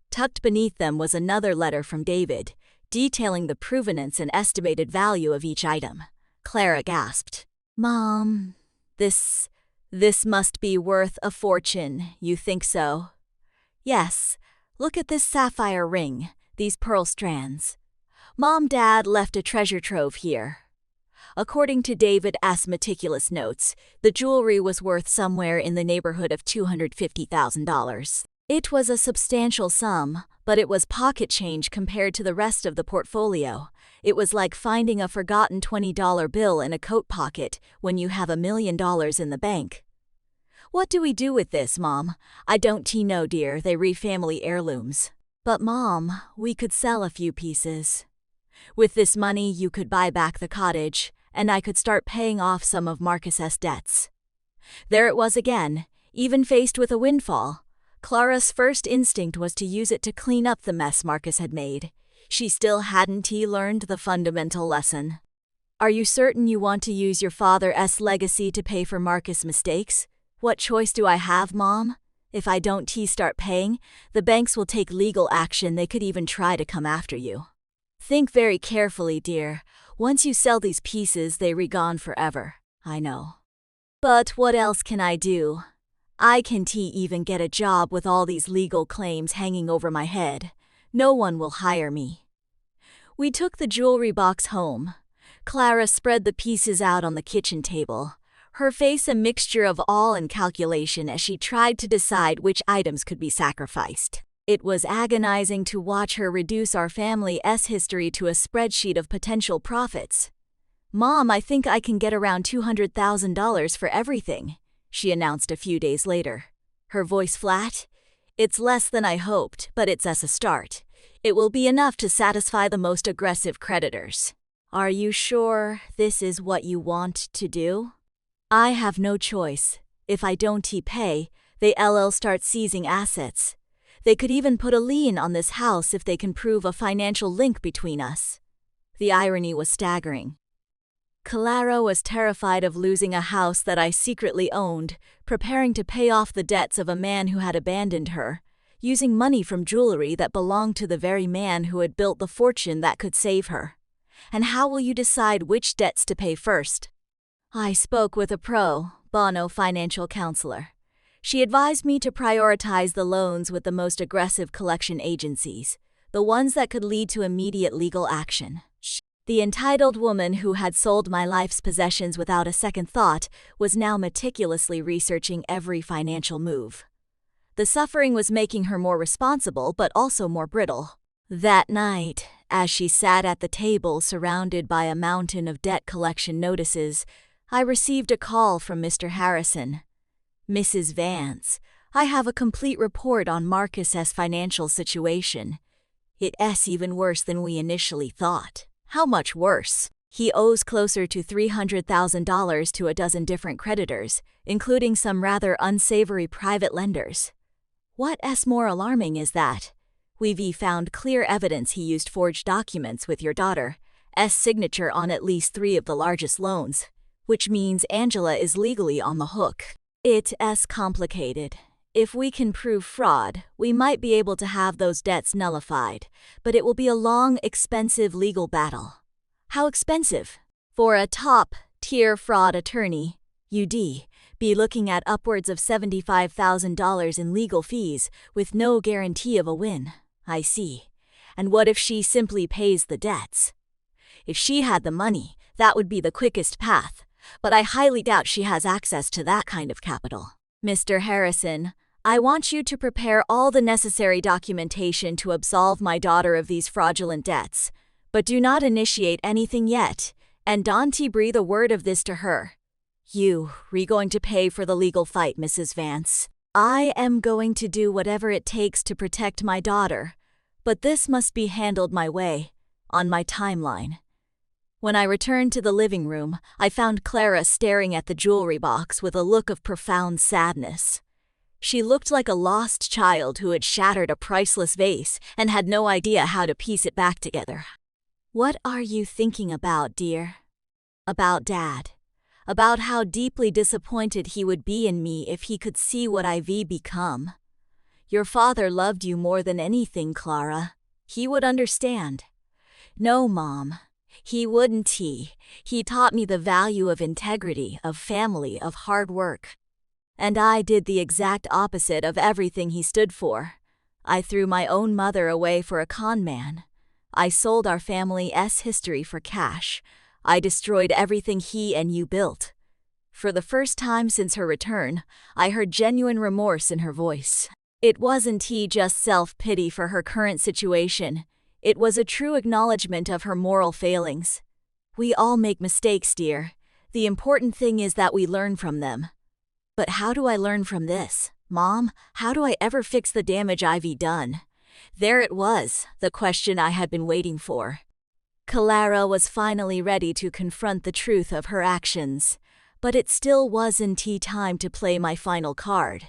Tucked beneath them was another letter from David, detailing the provenance and estimated value of each item. Clara gasped. Mom, this must be worth a fortune, you think so? Yes, look at this sapphire ring, these pearl strands. Dad left a treasure trove here. According to David's meticulous notes, the jewelry was worth somewhere in the neighborhood of $250,000. It was a substantial sum, but it was pocket change compared to the rest of the portfolio. It was like finding a forgotten $20 bill in a coat pocket when you have $1 million in the bank. What do we do with this, Mom? I don't know, dear, they re family heirlooms. But Mom, we could sell a few pieces. With this money, you could buy back the cottage, and I could start paying off some of Marcus's debts. There it was again, even faced with a windfall. Clara's first instinct was to use it to clean up the mess Marcus had made. She still hadn't learned the fundamental lesson. Are you certain you want to use your father's legacy to pay for Marcus' mistakes? What choice do I have, Mom? If I don't start paying, the banks will take legal action. They could even try to come after you. Think very carefully, dear. Once you sell these pieces, they're gone forever. I know. But what else can I do? I can't even get a job with all these legal claims hanging over my head. No one will hire me. We took the jewelry box home. Clara spread the pieces out on the kitchen table, her face a mixture of awe and calculation as she tried to decide which items could be sacrificed. It was agonizing to watch her reduce our family's history to a spreadsheet of potential profits. Mom, I think I can get around $200,000 for everything, she announced a few days later. Her voice flat. It's less than I hoped, but it's as a start. It will be enough to satisfy the most aggressive creditors. Are you sure this is what you want to do? I have no choice. If I don't pay, they'll start seizing assets. They could even put a lien on this house if they can prove a financial link between us. The irony was staggering. Clara was terrified of losing a house that I secretly owned, preparing to pay off the debts of a man who had abandoned her, using money from jewelry that belonged to the very man who had built the fortune that could save her. And how will you decide which debts to pay first? I spoke with a pro bono financial counselor. She advised me to prioritize the loans with the most aggressive collection agencies, the ones that could lead to immediate legal action. The entitled woman who had sold my life's possessions without a second thought was now meticulously researching every financial move. The suffering was making her more responsible but also more brittle. That night, as she sat at the table surrounded by a mountain of debt collection notices, I received a call from Mr. Harrison. "Mrs. Vance, I have a complete report on Marcus's financial situation. It's even worse than we initially thought." "How much worse?" "He owes closer to $300,000 to a dozen different creditors, including some rather unsavory private lenders." "What's more alarming is that we've found clear evidence he used forged documents with your daughter's signature on at least 3 of the largest loans, which means Angela is legally on the hook." "It's complicated. If we can prove fraud, we might be able to have those debts nullified, but it will be a long, expensive legal battle." "How expensive?" "For a top-tier fraud attorney, you'd be looking at upwards of $75,000 in legal fees with no guarantee of a win." "I see. And what if she simply pays the debts?" "If she had the money, that would be the quickest path, but I highly doubt she has access to that kind of capital." "Mr. Harrison, I want you to prepare all the necessary documentation to absolve my daughter of these fraudulent debts, but do not initiate anything yet, and don't breathe a word of this to her. You're going to pay for the legal fight, Mrs. Vance. I am going to do whatever it takes to protect my daughter, but this must be handled my way, on my timeline." When I returned to the living room, I found Clara staring at the jewelry box with a look of profound sadness. She looked like a lost child who had shattered a priceless vase and had no idea how to piece it back together. "What are you thinking about, dear?" "About Dad. About how deeply disappointed he would be in me if he could see what I've become. Your father loved you more than anything, Clara. He would understand." "No, Mom. He wouldn't. He taught me the value of integrity, of family, of hard work. And I did the exact opposite of everything he stood for. I threw my own mother away for a con man. I sold our family's history for cash. I destroyed everything he and you built." For the first time since her return, I heard genuine remorse in her voice. It wasn't just self-pity for her current situation. It was a true acknowledgement of her moral failings. "We all make mistakes, dear. The important thing is that we learn from them." "But how do I learn from this? Mom, how do I ever fix the damage I've done?" There it was, the question I had been waiting for. Clara was finally ready to confront the truth of her actions, but it still wasn't time to play my final card.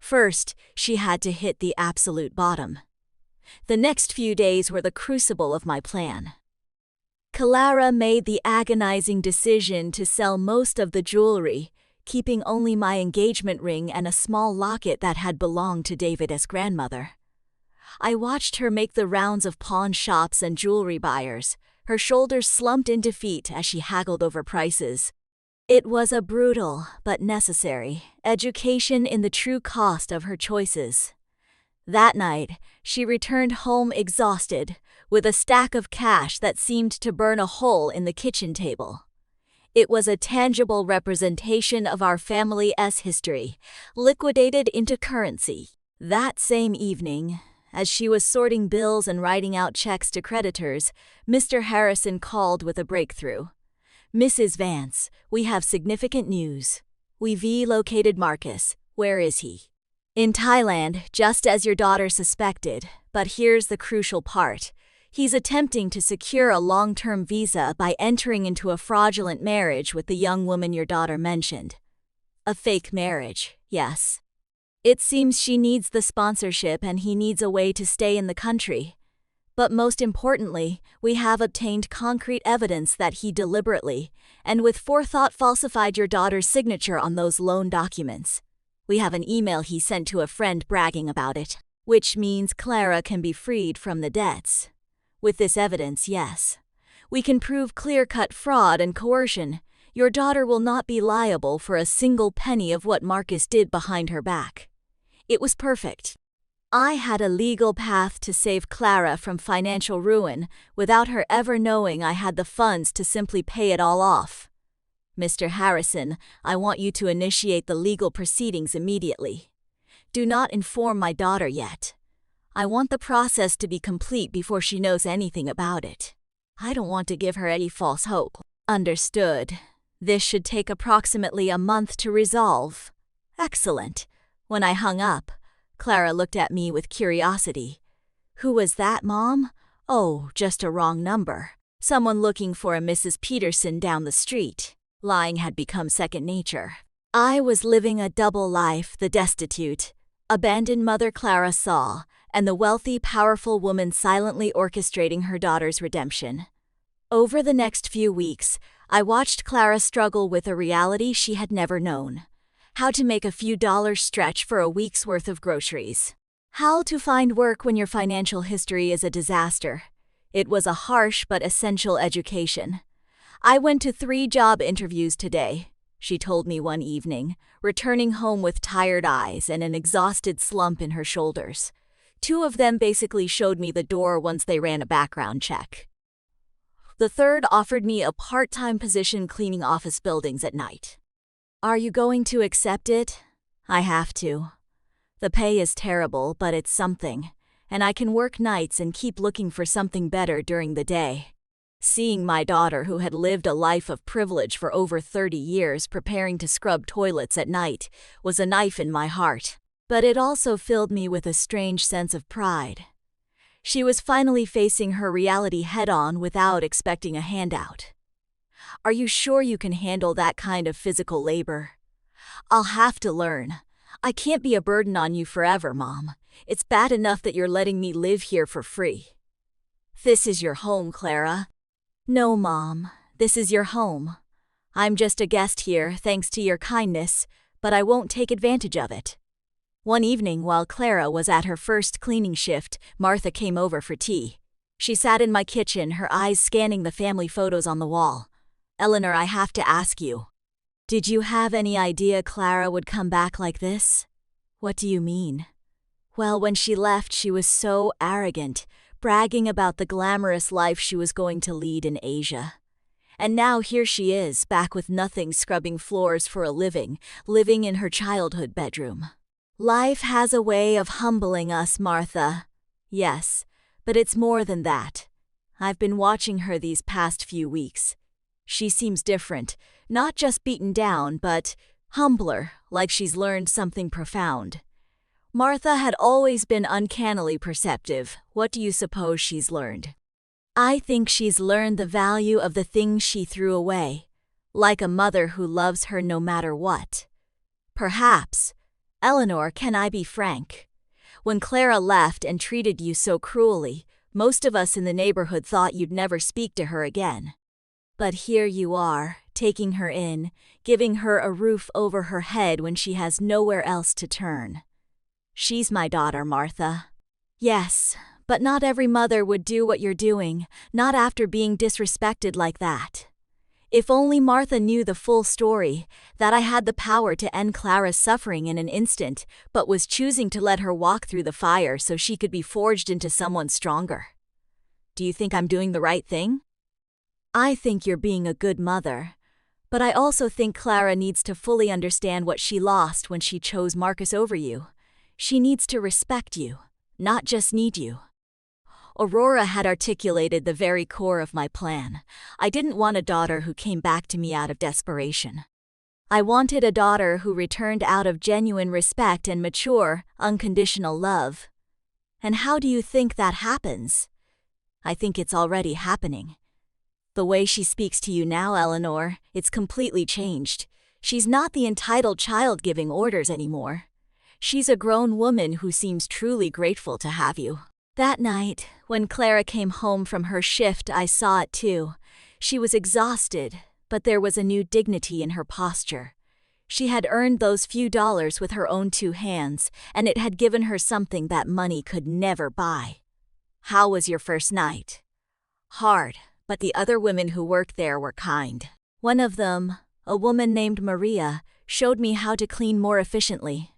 First, she had to hit the absolute bottom. The next few days were the crucible of my plan. Clara made the agonizing decision to sell most of the jewelry, keeping only my engagement ring and a small locket that had belonged to David's grandmother. I watched her make the rounds of pawn shops and jewelry buyers, her shoulders slumped in defeat as she haggled over prices. It was a brutal, but necessary, education in the true cost of her choices. That night, she returned home exhausted, with a stack of cash that seemed to burn a hole in the kitchen table. It was a tangible representation of our family's history, liquidated into currency. That same evening, as she was sorting bills and writing out checks to creditors, Mr. Harrison called with a breakthrough. "Mrs. Vance, we have significant news. We've located Marcus. Where is he?" "In Thailand, just as your daughter suspected, but here's the crucial part. He's attempting to secure a long-term visa by entering into a fraudulent marriage with the young woman your daughter mentioned." "A fake marriage, yes. It seems she needs the sponsorship and he needs a way to stay in the country. But most importantly, we have obtained concrete evidence that he deliberately, and with forethought, falsified your daughter's signature on those loan documents. We have an email he sent to a friend bragging about it, which means Clara can be freed from the debts. With this evidence, yes, we can prove clear-cut fraud and coercion. Your daughter will not be liable for a single penny of what Marcus did behind her back. It was perfect. I had a legal path to save Clara from financial ruin without her ever knowing I had the funds to simply pay it all off. Mr. Harrison, I want you to initiate the legal proceedings immediately. Do not inform my daughter yet. I want the process to be complete before she knows anything about it. I don't want to give her any false hope. Understood. This should take approximately a month to resolve. Excellent. When I hung up, Clara looked at me with curiosity. Who was that, Mom? Oh, just a wrong number. Someone looking for a Mrs. Peterson down the street. Lying had become second nature. I was living a double life, the destitute, abandoned mother Clara saw, and the wealthy, powerful woman silently orchestrating her daughter's redemption. Over the next few weeks, I watched Clara struggle with a reality she had never known. How to make a few dollars stretch for a week's worth of groceries. How to find work when your financial history is a disaster. It was a harsh but essential education. I went to 3 job interviews today, she told me one evening, returning home with tired eyes and an exhausted slump in her shoulders. 2 of them basically showed me the door once they ran a background check. The third offered me a part-time position cleaning office buildings at night. Are you going to accept it? I have to. The pay is terrible, but it's something, and I can work nights and keep looking for something better during the day. Seeing my daughter, who had lived a life of privilege for over 30 years preparing to scrub toilets at night, was a knife in my heart, but it also filled me with a strange sense of pride. She was finally facing her reality head-on without expecting a handout. Are you sure you can handle that kind of physical labor? I'll have to learn. I can't be a burden on you forever, Mom. It's bad enough that you're letting me live here for free. This is your home, Clara. No, Mom. This is your home. I'm just a guest here, thanks to your kindness, but I won't take advantage of it. One evening, while Clara was at her first cleaning shift, Martha came over for tea. She sat in my kitchen, her eyes scanning the family photos on the wall. Eleanor, I have to ask you. Did you have any idea Clara would come back like this? What do you mean? Well, when she left, she was so arrogant, bragging about the glamorous life she was going to lead in Asia. And now here she is, back with nothing, scrubbing floors for a living in her childhood bedroom. Life has a way of humbling us, Martha. Yes, but it's more than that. I've been watching her these past few weeks. She seems different, not just beaten down, but humbler, like she's learned something profound. Martha had always been uncannily perceptive. What do you suppose she's learned? I think she's learned the value of the things she threw away, like a mother who loves her no matter what. Perhaps. Eleanor, can I be frank? When Clara left and treated you so cruelly, most of us in the neighborhood thought you'd never speak to her again. But here you are, taking her in, giving her a roof over her head when she has nowhere else to turn. She's my daughter, Martha. Yes, but not every mother would do what you're doing, not after being disrespected like that. If only Martha knew the full story, that I had the power to end Clara's suffering in an instant, but was choosing to let her walk through the fire so she could be forged into someone stronger. Do you think I'm doing the right thing? I think you're being a good mother, but I also think Clara needs to fully understand what she lost when she chose Marcus over you. She needs to respect you, not just need you. Aurora had articulated the very core of my plan. I didn't want a daughter who came back to me out of desperation. I wanted a daughter who returned out of genuine respect and mature, unconditional love. And how do you think that happens? I think it's already happening. The way she speaks to you now, Eleanor, it's completely changed. She's not the entitled child giving orders anymore. She's a grown woman who seems truly grateful to have you. That night, when Clara came home from her shift, I saw it too. She was exhausted, but there was a new dignity in her posture. She had earned those few dollars with her own 2 hands, and it had given her something that money could never buy. How was your first night? Hard, but the other women who worked there were kind. One of them, a woman named Maria, showed me how to clean more efficiently.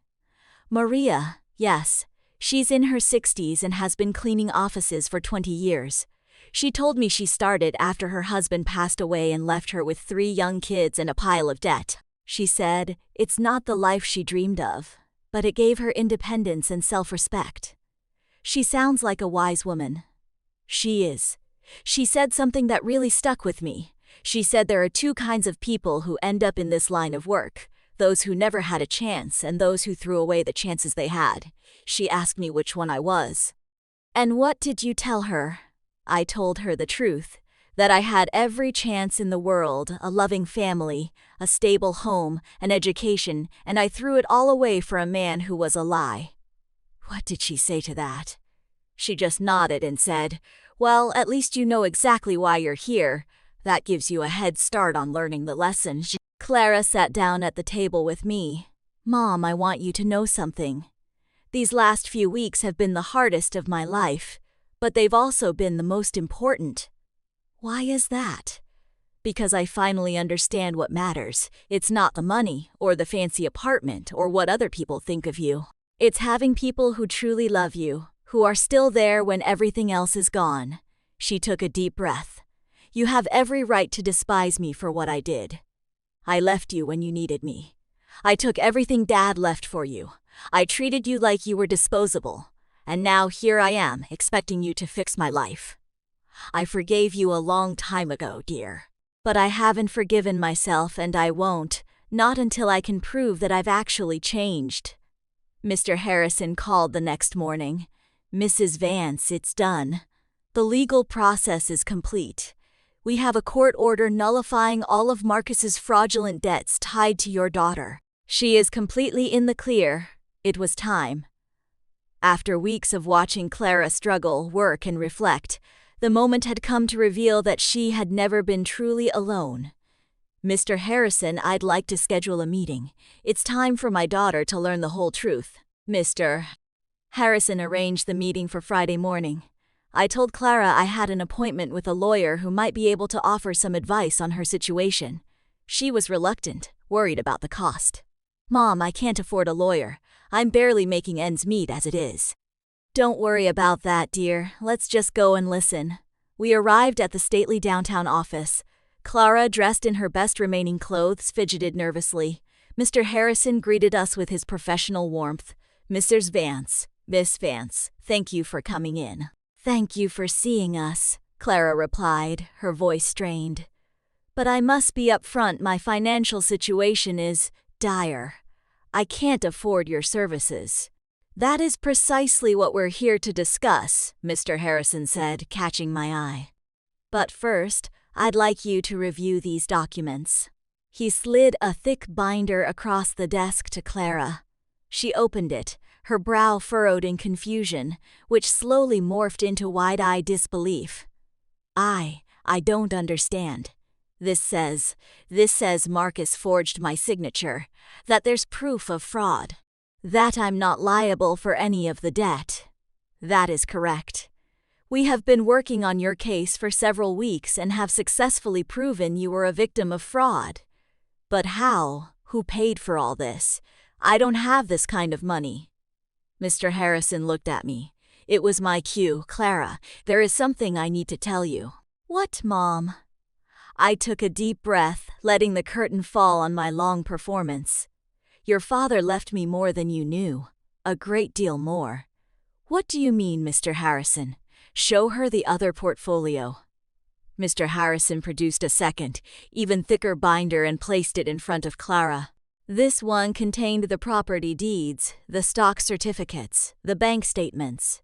Maria, yes, she's in her 60s and has been cleaning offices for 20 years. She told me she started after her husband passed away and left her with 3 young kids and a pile of debt. She said it's not the life she dreamed of, but it gave her independence and self-respect. She sounds like a wise woman. She is. She said something that really stuck with me. She said there are 2 kinds of people who end up in this line of work: those who never had a chance and those who threw away the chances they had. She asked me which one I was. And what did you tell her? I told her the truth, that I had every chance in the world, a loving family, a stable home, an education, and I threw it all away for a man who was a lie. What did she say to that? She just nodded and said, "Well, at least you know exactly why you're here. That gives you a head start on learning the lessons." Clara sat down at the table with me. "Mom, I want you to know something. These last few weeks have been the hardest of my life, but they've also been the most important." "Why is that?" "Because I finally understand what matters. It's not the money, or the fancy apartment, or what other people think of you. It's having people who truly love you, who are still there when everything else is gone." She took a deep breath. "You have every right to despise me for what I did. I left you when you needed me. I took everything Dad left for you. I treated you like you were disposable. And now here I am, expecting you to fix my life. I forgave you a long time ago, dear. But I haven't forgiven myself, and I won't, not until I can prove that I've actually changed." Mr. Harrison called the next morning. "Mrs. Vance, it's done. The legal process is complete. We have a court order nullifying all of Marcus's fraudulent debts tied to your daughter. She is completely in the clear. It was time." After weeks of watching Clara struggle, work, and reflect, the moment had come to reveal that she had never been truly alone. "Mr. Harrison, I'd like to schedule a meeting. It's time for my daughter to learn the whole truth." Mr. Harrison arranged the meeting for Friday morning. I told Clara I had an appointment with a lawyer who might be able to offer some advice on her situation. She was reluctant, worried about the cost. "Mom, I can't afford a lawyer. I'm barely making ends meet as it is." "Don't worry about that, dear. Let's just go and listen." We arrived at the stately downtown office. Clara, dressed in her best remaining clothes, fidgeted nervously. Mr. Harrison greeted us with his professional warmth. "Mrs. Vance, Miss Vance, thank you for coming in." "Thank you for seeing us," Clara replied, her voice strained. "But I must be upfront, my financial situation is dire. I can't afford your services." "That is precisely what we're here to discuss," Mr. Harrison said, catching my eye. "But first, I'd like you to review these documents." He slid a thick binder across the desk to Clara. She opened it, her brow furrowed in confusion, which slowly morphed into wide-eyed disbelief. I don't understand. This says Marcus forged my signature, that there's proof of fraud, that I'm not liable for any of the debt." "That is correct. We have been working on your case for several weeks and have successfully proven you were a victim of fraud. But how? Who paid for all this? I don't have this kind of money." Mr. Harrison looked at me. It was my cue. "Clara, there is something I need to tell you." "What, Mom?" I took a deep breath, letting the curtain fall on my long performance. "Your father left me more than you knew. A great deal more." "What do you mean, Mr. Harrison? Show her the other portfolio." Mr. Harrison produced a second, even thicker binder and placed it in front of Clara. This one contained the property deeds, the stock certificates, the bank statements,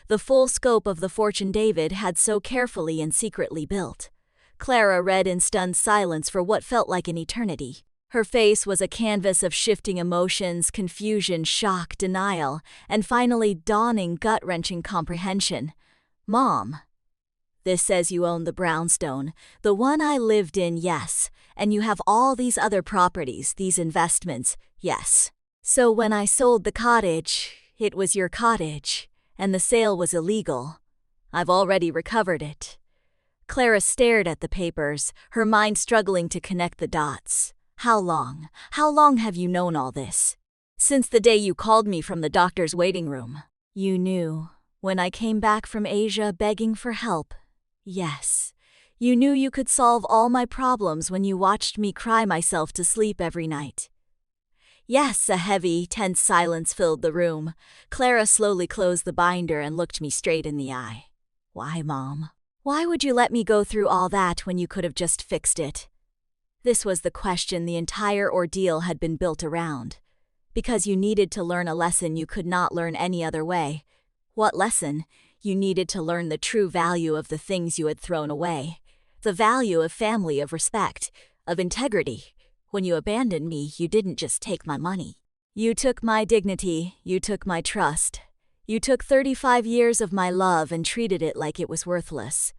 the full scope of the fortune David had so carefully and secretly built. Clara read in stunned silence for what felt like an eternity. Her face was a canvas of shifting emotions, confusion, shock, denial, and finally dawning gut-wrenching comprehension. "Mom, this says you own the brownstone, the one I lived in, yes, and you have all these other properties, these investments, yes. So when I sold the cottage, it was your cottage, and the sale was illegal. I've already recovered it." Clara stared at the papers, her mind struggling to connect the dots. How long? How long have you known all this? Since the day you called me from the doctor's waiting room. You knew. When I came back from Asia begging for help. Yes. You knew you could solve all my problems when you watched me cry myself to sleep every night. Yes, a heavy, tense silence filled the room. Clara slowly closed the binder and looked me straight in the eye. Why, Mom? Why would you let me go through all that when you could have just fixed it? This was the question the entire ordeal had been built around. Because you needed to learn a lesson you could not learn any other way. What lesson? You needed to learn the true value of the things you had thrown away. The value of family, of respect, of integrity. When you abandoned me, you didn't just take my money. You took my dignity, you took my trust. You took 35 years of my love and treated it like it was worthless.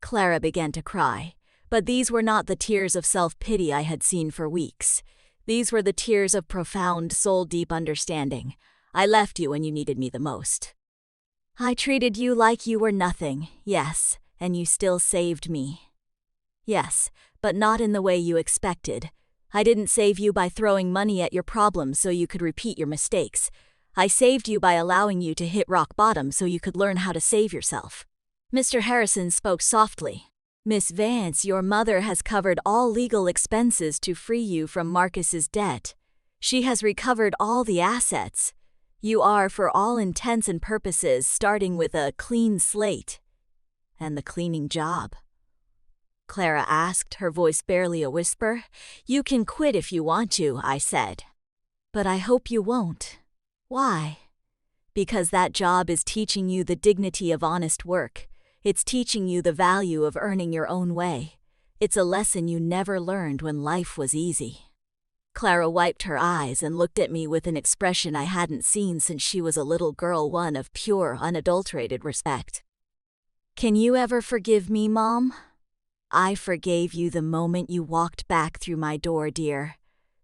Clara began to cry, but these were not the tears of self-pity I had seen for weeks. These were the tears of profound, soul-deep understanding. I left you when you needed me the most. I treated you like you were nothing, yes, and you still saved me. Yes, but not in the way you expected. I didn't save you by throwing money at your problems so you could repeat your mistakes. I saved you by allowing you to hit rock bottom so you could learn how to save yourself. Mr. Harrison spoke softly. Miss Vance, your mother has covered all legal expenses to free you from Marcus's debt. She has recovered all the assets. You are, for all intents and purposes, starting with a clean slate. And the cleaning job? Clara asked, her voice barely a whisper. You can quit if you want to, I said. But I hope you won't. Why? Because that job is teaching you the dignity of honest work. It's teaching you the value of earning your own way. It's a lesson you never learned when life was easy. Clara wiped her eyes and looked at me with an expression I hadn't seen since she was a little girl, one of pure, unadulterated respect. Can you ever forgive me, Mom? I forgave you the moment you walked back through my door, dear.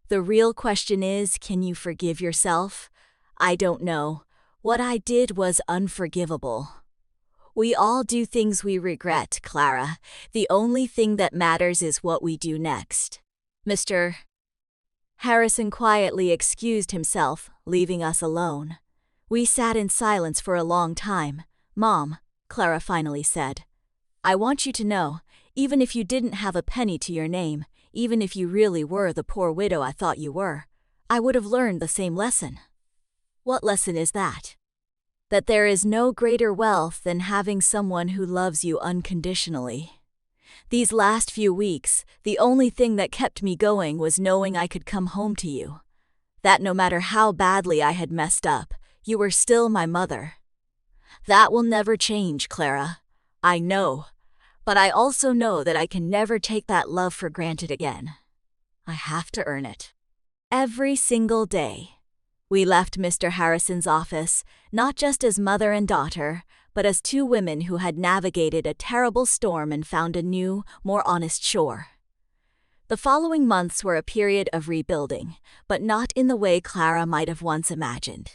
The real question is, can you forgive yourself? I don't know. What I did was unforgivable. We all do things we regret, Clara. The only thing that matters is what we do next. Mr. Harrison quietly excused himself, leaving us alone. We sat in silence for a long time. Mom, Clara finally said, I want you to know, even if you didn't have a penny to your name, even if you really were the poor widow I thought you were, I would have learned the same lesson. What lesson is that? That there is no greater wealth than having someone who loves you unconditionally. These last few weeks, the only thing that kept me going was knowing I could come home to you. That no matter how badly I had messed up, you were still my mother. That will never change, Clara. I know. But I also know that I can never take that love for granted again. I have to earn it. Every single day. We left Mr. Harrison's office, not just as mother and daughter, but as two women who had navigated a terrible storm and found a new, more honest shore. The following months were a period of rebuilding, but not in the way Clara might have once imagined.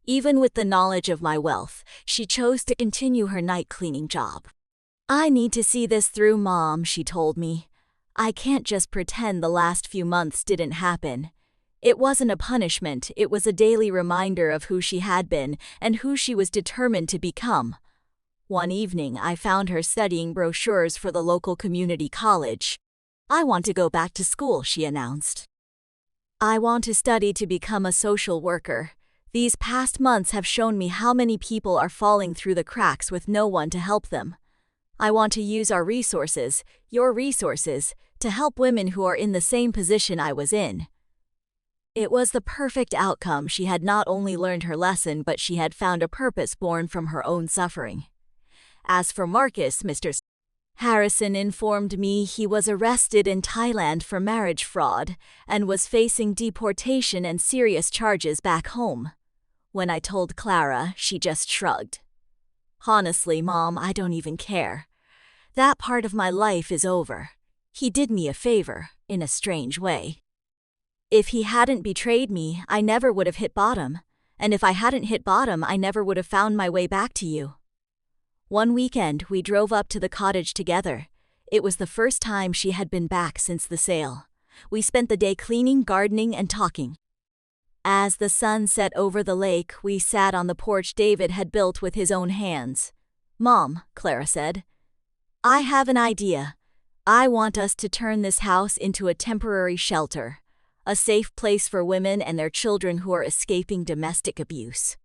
Even with the knowledge of my wealth, she chose to continue her night cleaning job. I need to see this through, Mom, she told me. I can't just pretend the last few months didn't happen. It wasn't a punishment, it was a daily reminder of who she had been and who she was determined to become. One evening, I found her studying brochures for the local community college. I want to go back to school, she announced. I want to study to become a social worker. These past months have shown me how many people are falling through the cracks with no one to help them. I want to use our resources, your resources, to help women who are in the same position I was in. It was the perfect outcome. She had not only learned her lesson, but she had found a purpose born from her own suffering. As for Marcus, Mr. Harrison informed me he was arrested in Thailand for marriage fraud and was facing deportation and serious charges back home. When I told Clara, she just shrugged. Honestly, Mom, I don't even care. That part of my life is over. He did me a favor, in a strange way. If he hadn't betrayed me, I never would have hit bottom. And if I hadn't hit bottom, I never would have found my way back to you. One weekend, we drove up to the cottage together. It was the first time she had been back since the sale. We spent the day cleaning, gardening, and talking. As the sun set over the lake, we sat on the porch David had built with his own hands. "Mom," Clara said, "I have an idea. I want us to turn this house into a temporary shelter, a safe place for women and their children who are escaping domestic abuse."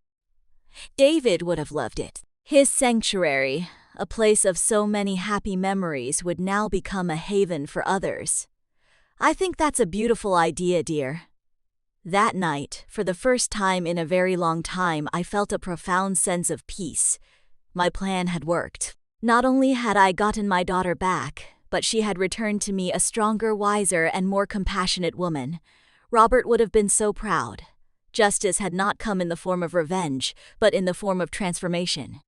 David would have loved it. His sanctuary, a place of so many happy memories, would now become a haven for others. "I think that's a beautiful idea, dear." That night, for the first time in a very long time, I felt a profound sense of peace. My plan had worked. Not only had I gotten my daughter back, but she had returned to me a stronger, wiser, and more compassionate woman. Robert would have been so proud. Justice had not come in the form of revenge, but in the form of transformation.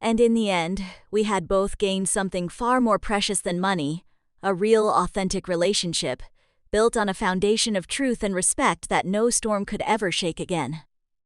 And in the end, we had both gained something far more precious than money, a real, authentic relationship, built on a foundation of truth and respect that no storm could ever shake again.